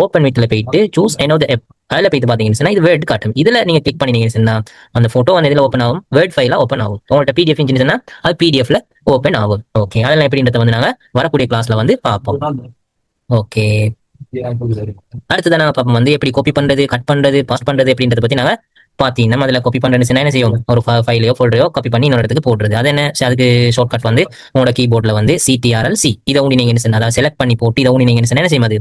ஓப்பன் வித்ல போயிட்டு சூஸ் என்னோட அதில் போயிட்டு பாத்தீங்கன்னா இது வேர்ட் காட்டும். இதுல நீங்க கிளிக் பண்ணீங்கன்னா அந்த போட்டோ வந்து இதுல ஓப்பன் ஆகும், வேர்ட் ஃபைலா ஓப்பன் ஆகும். உங்கள்ட்ட பிடிஎஃப் இருந்துச்சுன்னா அது பிடிஎஃப்ல ஓப்பன் ஆகும். ஓகே, அதெல்லாம் எப்படின்றத வந்து நாங்க வரக்கூடிய கிளாஸ்ல வந்து பார்ப்போம். ஓகே, அடுத்ததான் நாங்க பார்ப்போம் வந்து எப்படி காப்பி பண்றது, கட் பண்றது, பாஸ் பண்றது அப்படின்றத பத்தி நாங்க பாத்தீங்கன்னா அதுல காப்பி பண்றது என்ன செய்யும், ஒரு ஃபைலையோ ஃபோல்டரையோ காப்பி பண்ணி இன்னொரு இடத்துக்கு போடுறது. அது என்ன, அதுக்கு ஷார்ட் கட் வந்து உங்களோட கீபோர்ட்ல வந்து CTRL-C இதை ஊனி நீங்க என்ன செய்யணும், அதாவது செலக்ட் பண்ணி போட்டு இதை ஊனி நீங்க என்ன செய்யும், அது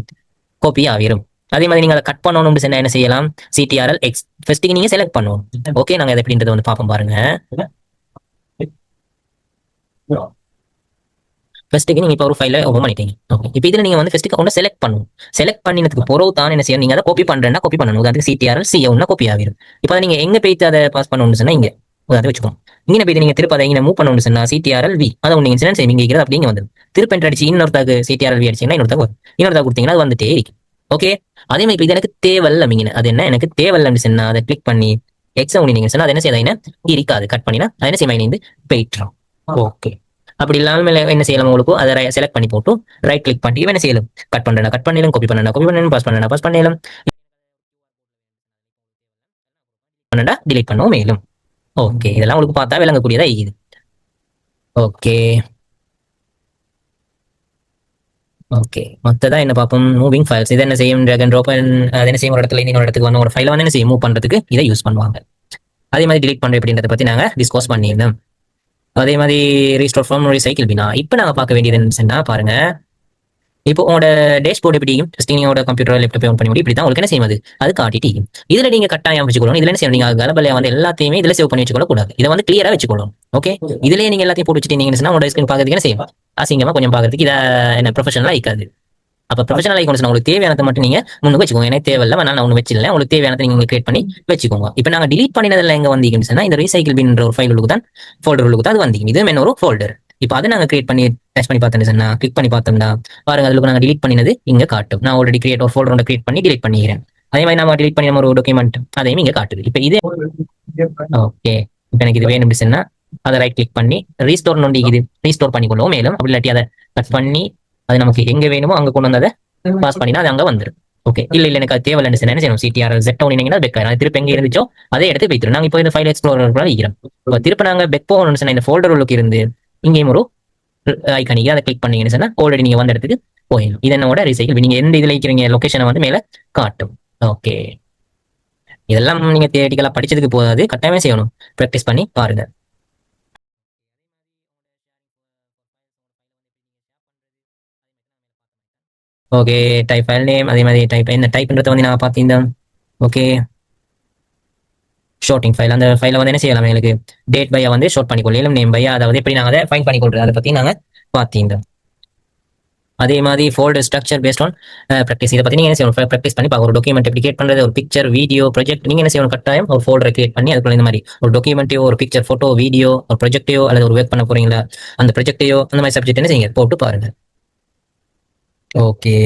காப்பி ஆகிரும். அதே மாதிரி நீங்க அதை கட் பண்ணணும்னு சொன்னா என்ன செய்யலாம், CTRL-X ஃபர்ஸ்ட்டுக்கு நீங்க செலக்ட் பண்ணுவோம். ஓகே, நாங்க அதை எப்படின்றத வந்து பார்ப்போம் பாருங்க. ஃபர்ஸ்ட்டுக்கு நீங்க இப்போ ஒரு ஃபைலை ஓப்பன் பண்ணிட்டீங்க. ஓகே, இப்போ இதுல நீங்க வந்து ஃபர்ஸ்ட்டுக்கு ஒன்று செலக்ட் பண்ணணும். செலக்ட் பண்ணினதுக்கு பிறகு தான் என்ன செய்யணும், நீங்க அதை காப்பி பண்றேன்னா காப்பி பண்ணணும். அதுக்கு CTRL-C ஒன்னா காப்பி ஆகிரும். இப்போ நீங்க எங்க போயிட்டு அதை பாஸ் பண்ணணும்னு சொன்னா இங்க அதை வச்சுக்கோங்க. இங்கே போயிட்டு நீங்க திருப்பி அதை இங்கே மூவ் பண்ணணும்னு சொன்னா CTRL-V அதை நீங்க என்ன செய்வீங்க, இங்கிறது அப்படிங்க வந்து திருப்பி என்டர் அடிச்சு இன்னொருத்தாக்கு CTRL-V அடிச்சீங்கன்னா இன்னொருத்தாக்கு கொடுத்தீங்கன்னா அது வந்துட்டே இருக்கு. ஓகே, அதே மாதிரி இது எனக்கு தேவையில்ல மீங்க, அது என்ன எனக்கு தேவையில்லைன்னு சொன்னா அதை கிளிக் பண்ணி எக்ஸா உனி நீங்க சொன்னா அது என்ன செய்யாதீங்கன்னா இருக்காது, கட் பண்ணினா அது என்ன செய்ய போயிட்டுரும். ஓகே, அப்படி இல்லாம என்ன செய்யலாம், உங்களுக்கு அதை செலக்ட் பண்ணி போட்டு ரைட் கிளிக் பண்ணி என்ன செய்யலாம், கட் பண்றேன் கட் பண்ணிடலாம், காப்பி பண்ணணும் பாஸ் பண்ணலாம் டிலீட் பண்ணவும் மேலும். ஓகே, இதெல்லாம் உங்களுக்கு பார்த்தா விளங்கக்கூடியதா இது. ஓகே ஓகே, மொத்ததான் என்ன பார்ப்போம், மூவிங் ஃபைல்ஸ். இதை என்ன செய்யும், ட்ராக் அண்ட் ட்ராப் அது என்ன செய்யும், ஒரு இடத்துல இன்னொரு இடத்துக்கு வந்து ஒரு ஃபைலை வந்து என்ன செய்யும், மூவ் பண்றதுக்கு இதை யூஸ் பண்ணுவாங்க. அதே மாதிரி டிலீட் பண்ற அப்படின்றத பத்தி நாங்க டிஸ்கஸ் பண்ணியிருந்தோம். அதே மாதிரி ரீஸ்டோர் ஃப்ரம் ரீசைக்கிள் பினா. இப்போ நாங்க பார்க்க வேண்டியது என்னன்னா பாருங்க, இப்போ உங்களோட டேஷ்போர்ட் எப்படி நீங்களோட கம்ப்யூட்டர் லேப்டாப் ஆன் பண்ணி முடியும், இப்படி தான் உங்களுக்கு என்ன செய்யும், அது காட்டிட்டு இதுல நீங்க கட்டாயம் வச்சுக்கணும். இதுல என்ன செய்யணும், நீங்க கலபலையா வந்து எல்லாத்தையுமே இதுல சேவ் பண்ணி வச்சுக்கொள்ள கூடாது. இதை வந்து கிளியரா வச்சுக்கணும். ஓகே, இதுலயே நீங்க எல்லாத்தையும் போட்டு வச்சுட்டீங்கன்னா உங்களோட ஸ்கிரீன் பார்க்கறதுக்கு என்ன செய்யும், அசிங்கமா கொஞ்சம் பார்க்கறதுக்கு இதை என்ன ப்ரொஃபஷனலா இருக்காது. அப்ப ப்ரொஃபஷனல் ஐகான்ஸ் உங்களுக்கு தேவையானதை மட்டும் நீங்க முன்னுக்கு வச்சுக்கோங்க. எனக்கு தேவையில்ல, நான் ஒன்று வச்சிடல, உங்களுக்கு தேவையானதை நீங்க கிரியேட் பண்ணி வச்சுக்கோங்க. இப்போ நாங்க டிலீட் பண்ணினதுல எங்க வந்தீங்கன்னா இந்த ரீசைக்கிள் பின் ஒரு ஃபைல் உள்ளுக்கு தான், ஃபோல்டர் உள்ளுக்கு தான் அது வந்தீங்க. இது என்ன ஒரு ஃபோல்டர். இப்போ அதை நாங்க கிரியேட் பண்ணி டச் பண்ணி பார்த்தோம்னா கிளிக் பண்ணி பார்த்தோம்னா பாருங்க, அதுக்கு நாங்க டிலீட் பண்ணினது இங்க காட்டும். நான் ஆல்ரெடி கிரியேட் ஒரு ஃபோல்டர் கிரியேட் பண்ணி டிலீட் பண்ணிக்கிறேன். அதே மாதிரி நம்ம டிலீட் பண்ணி ஒரு டாக்குமெண்ட் அதையும் இங்க காட்டுது. இப்போ இதே ஓகே, இப்போ எனக்கு இது வேணும் சொன்னா அதை ரைட் கிளிக் பண்ணி ரீஸ்டோர் நோண்டி இது ரீஸ்டோர் பண்ணிக்கொள்ளும். மேலும் அப்படி இல்லாட்டி அதை கட் பண்ணி அது நமக்கு எங்க வேணுமோ அங்க கொண்டு வந்து அதை பாஸ் பண்ணினா அது அங்க வந்துடும். ஓகே, இல்ல எனக்கு அது தேவையில்லை என்ன செய்யணும், CTRL-Z ஒன்னிங்கன்னா பெக் ஆயிரும். திருப்பி எங்க இருந்துச்சோ அதே எடுத்து வைத்திரும். நாங்க இப்போ இந்த ஃபைல் எக்ஸ்ப்ளோரர் வைக்கிறோம். இப்போ திருப்பி நாங்க பெக் போகணும்னு சொன்னா இந்த ஃபோல்டர் உள்ளுக்கு இருந்து இங்கேயும் ஒரு ஐக்கானிக்கு அதை கிளிக் பண்ணீங்கன்னு சொன்னா ஆல்ரெடி நீங்க வந்த இடத்துக்கு போயிடும். இது என்னோட ரீசைக்கிள். நீங்க எந்த இதுல இருக்கிறீங்க லொகேஷனை வந்து மேல காட்டும். ஓகே, இதெல்லாம் நீங்க தியரிட்டிக்கலா படிச்சதுக்கு போதாது, கட்டாயமே செய்யணும், ப்ராக்டிஸ் பண்ணி பாருங்க. ஓகே, டைப் ஃபைல் நேம் அதே மாதிரி டைப் என்ன டைப்ன்றத வந்து நான் பார்த்தீங்கன்னா ஓகே ஷார்ட்டிங் ஃபைல். அந்த ஃபைலை வந்து என்ன செய்யலாம், எங்களுக்கு டேட் பையா வந்து ஷார்ட் பண்ணிக்கொள்ளலாம், நேம் பையா, அதாவது எப்படி நாங்கள் அதை ஃபைன் பண்ணிக்கொள்றது அதை பற்றி நாங்கள் பார்த்தீங்க. அதே மாதிரி folder structure based on practice. இதை பற்றி நீங்கள் என்ன செய்யணும், ப்ராக்டிஸ் பண்ணி பார்க்க. ஒரு டாக்குமெண்ட் எப்படி கிரியேட் பண்ணுறது, ஒரு பிக்சர் வீடியோ ப்ராஜெக்ட் நீங்கள் என்ன செய்யணும், கட்டாயம் ஒரு ஃபோல்டரை கிரியேட் பண்ணி அதுக்குள்ள இந்த மாதிரி ஒரு டாக்குமெண்ட்டையோ ஒரு பிக்சர் ஃபோட்டோ வீடியோ ஒரு ப்ராஜெக்டையோ அல்லது ஒரு ஒர்க் பண்ண போறீங்களா அந்த ப்ராஜெக்டையோ அந்த மாதிரி சப்ஜெக்ட் என்ன செய்யுங்க போட்டு பாருங்க. ஓகே,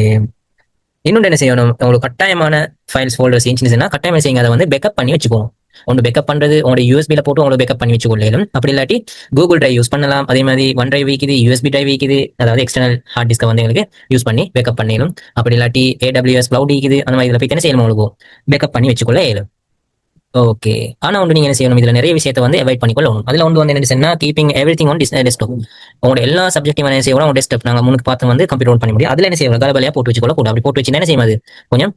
இன்னொன்று என்ன செய்யணும், உங்களுக்கு கட்டாயமான ஃபைல்ஸ் ஃபோல்டர்ஸ் இருந்துச்சுன்னா கட்டாயம் செய்யுங்க, அதை வந்து பேக்கப் பண்ணி வச்சுக்கோங்க. ஒன்று பேக்கப் பண்றது உங்களோட யூஎஸ்பியில் போட்டு உங்களுக்கு பேக்கப் பண்ணி வச்சுக்கொள்ளும். அப்படி இல்லாட்டி கூகுள் டிரைவ் யூஸ் பண்ணலாம். அதே மாதிரி ஒன் டிரைவ் இருக்குது, USB டிரைவ் இருக்குது, அதாவது எக்ஸ்டர்னல் ஹார்ட் டிஸ்கை வந்து எங்களுக்கு யூஸ் பண்ணி பேக்கப் பண்ணிடும். அப்படி இல்லாட்டி AWS கிளவுட் இருக்குது, அந்த மாதிரி இதில் போய் என்ன செய்யணும், உங்களுக்கு பேக்கப் பண்ணி வச்சுக்கொள்ள இயலும். ஓகே, ஆனா ஒன்று நீங்க என்ன செய்யணும், இதுல நிறைய விஷயத்தை வந்து அவாய்ட் பண்ணிக்கொள்ளணும். அதுல ஒன்று வந்து என்ன சொன்னா கீப்பிங் எவ்ரிதிங் ஆன் டெஸ்க்டாப். உங்களோட எல்லா சப்ஜெக்டையும் என்ன செய்யணும், உங்க டெஸ்க்டாப் நாங்க முன்னுக்கு பார்த்து வந்து கம்ப்யூட்டர் பண்ண முடியும். அதுல என்ன செய்யணும், கலபலையா போட்டு வச்சுக்கொள்ள கூட. அப்படி போட்டு வச்சு என்ன செய்யும், அது கொஞ்சம்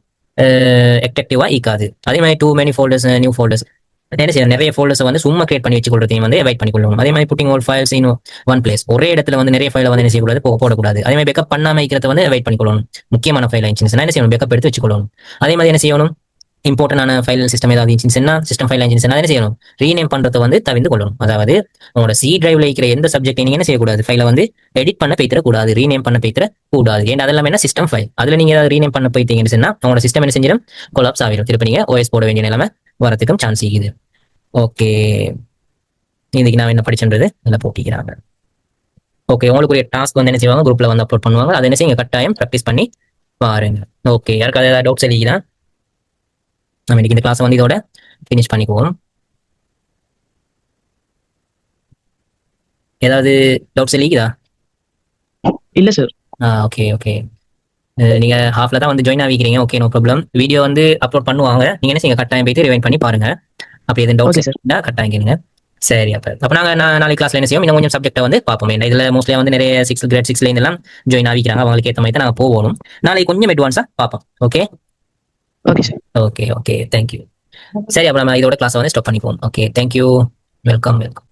எக்டெக்டிவா ஈக்காது. அதே மாதிரி too many folders new folders என்ன செய்யணும், நிறைய ஃபோல்டர்ஸ் வந்து சும்மா கிரியேட் பண்ணி வச்சுக்கொள்றதையும் வந்து அவாய்ட் பண்ணிக்கொள்ளணும். அதே மாதிரி pudding all files in one place, ஒரே இடத்துல வந்து நிறைய ஃபைலை வந்து என்ன செய்யக்கூடாது, போடக்கூடாது. அதே மாதிரி பேக்கப் பண்ணாம வைக்கிறத வந்து அவாய்ட் பண்ணிக்கொள்ளணும். முக்கியமான ஃபைல் ஆயிடுச்சுன்னா என்ன செய்யணும், பேக்கப் எடுத்து வச்சுக்கொள்ளணும். அதே மாதிரி என்ன செய்யணும், இம்பார்ட்டன்டான ஃபைல் சிஸ்டம் ஏதாவது இருந்துச்சுன்னா, சிஸ்டம் ஃபைல் இருந்துச்சுன்னா என்ன செய்யணும், ரீநேம் பண்றதை வந்து தவிர்த்து கொள்ளணும். அதாவது உங்களோட சி டிரைவ்ல இருக்கிற எந்த சப்ஜெக்ட் நீங்க என்ன செய்யக்கூடாது, ஃபைலை வந்து எடிட் பண்ண போய்த்தரக்கூடாது, ரீநேம் பண்ண போய்த்தரக்கூடாது. ஏன்னா அதெல்லாம் என்ன சிஸ்டம் ஃபைல், அதுல நீங்க ஏதாவது ரீநேம் பண்ண போய்த்தீங்கன்னு சொன்னா உங்களோட சிஸ்டம் என்ன செஞ்சிடும், கொலாப்ஸ் ஆகிடும். திருப்பி நீங்க ஓஎஸ் போட வேண்டிய நிலைமை வரதுக்கும் சான்ஸ் இருக்குது. ஓகே, இன்னைக்கு நான் என்ன படிச்சேன்றது அதில் போட்டிக்கிறாங்க. ஓகே, உங்களுக்கு ஒரு டாஸ்க் வந்து என்ன செய்வாங்க, குரூப்ல வந்து அப்லோட் பண்ணுவாங்க. அதை என்ன செய்யுங்க, கட்டாயம் ப்ராக்டிஸ் பண்ணி பாருங்க. ஓகே, யாருக்காவது ஏதாவது டவுட்ஸ் எழுதிக்கிறா, நம்ம இன்னைக்கு இந்த கிளாஸ் வந்து இதோட ஃபினிஷ் பண்ணிக்குவோம். ஏதாவது டவுட்ஸ் எழுதிக்குதா? இல்ல சார். ஓகே ஓகே, நீங்க ஹாஃப்ல தான் வந்து ஜாயின் ஆகிக்கிறீங்க. Okay, no problem. வீடியோ வந்து அப்லோட் பண்ணுவாங்க, நீங்க என்ன செய்யுங்க, கட்டாயம் போயிட்டு ரிவைண்ட் பண்ணி பாருங்க. அப்படி எதுவும் டவுட்ஸ் இருந்தா கட்டாயம் கேளுங்க. சரி, அப்ப நாங்க நாளைக்கு கிளாஸ்ல என்ன செய்வோம், இன்னும் கொஞ்சம் சப்ஜெக்ட்டை வந்து பார்ப்போம். இதுல மோஸ்ட்லியா வந்து நிறைய கிரேட் 6ல இதெல்லாம் ஜாயின் ஆகிக்கிறாங்க, அவங்களுக்கு ஏற்ற மாதிரி தான் நாங்கள் போவோம். நாளைக்கு கொஞ்சம் அட்வான்ஸா பார்ப்போம். Okay okay sir. Okay okay, thank you. சரி, அப்ப நம்ம இதோட கிளாஸ் வந்து ஸ்டாப் பண்ணிப்போம். Okay, thank you, welcome welcome.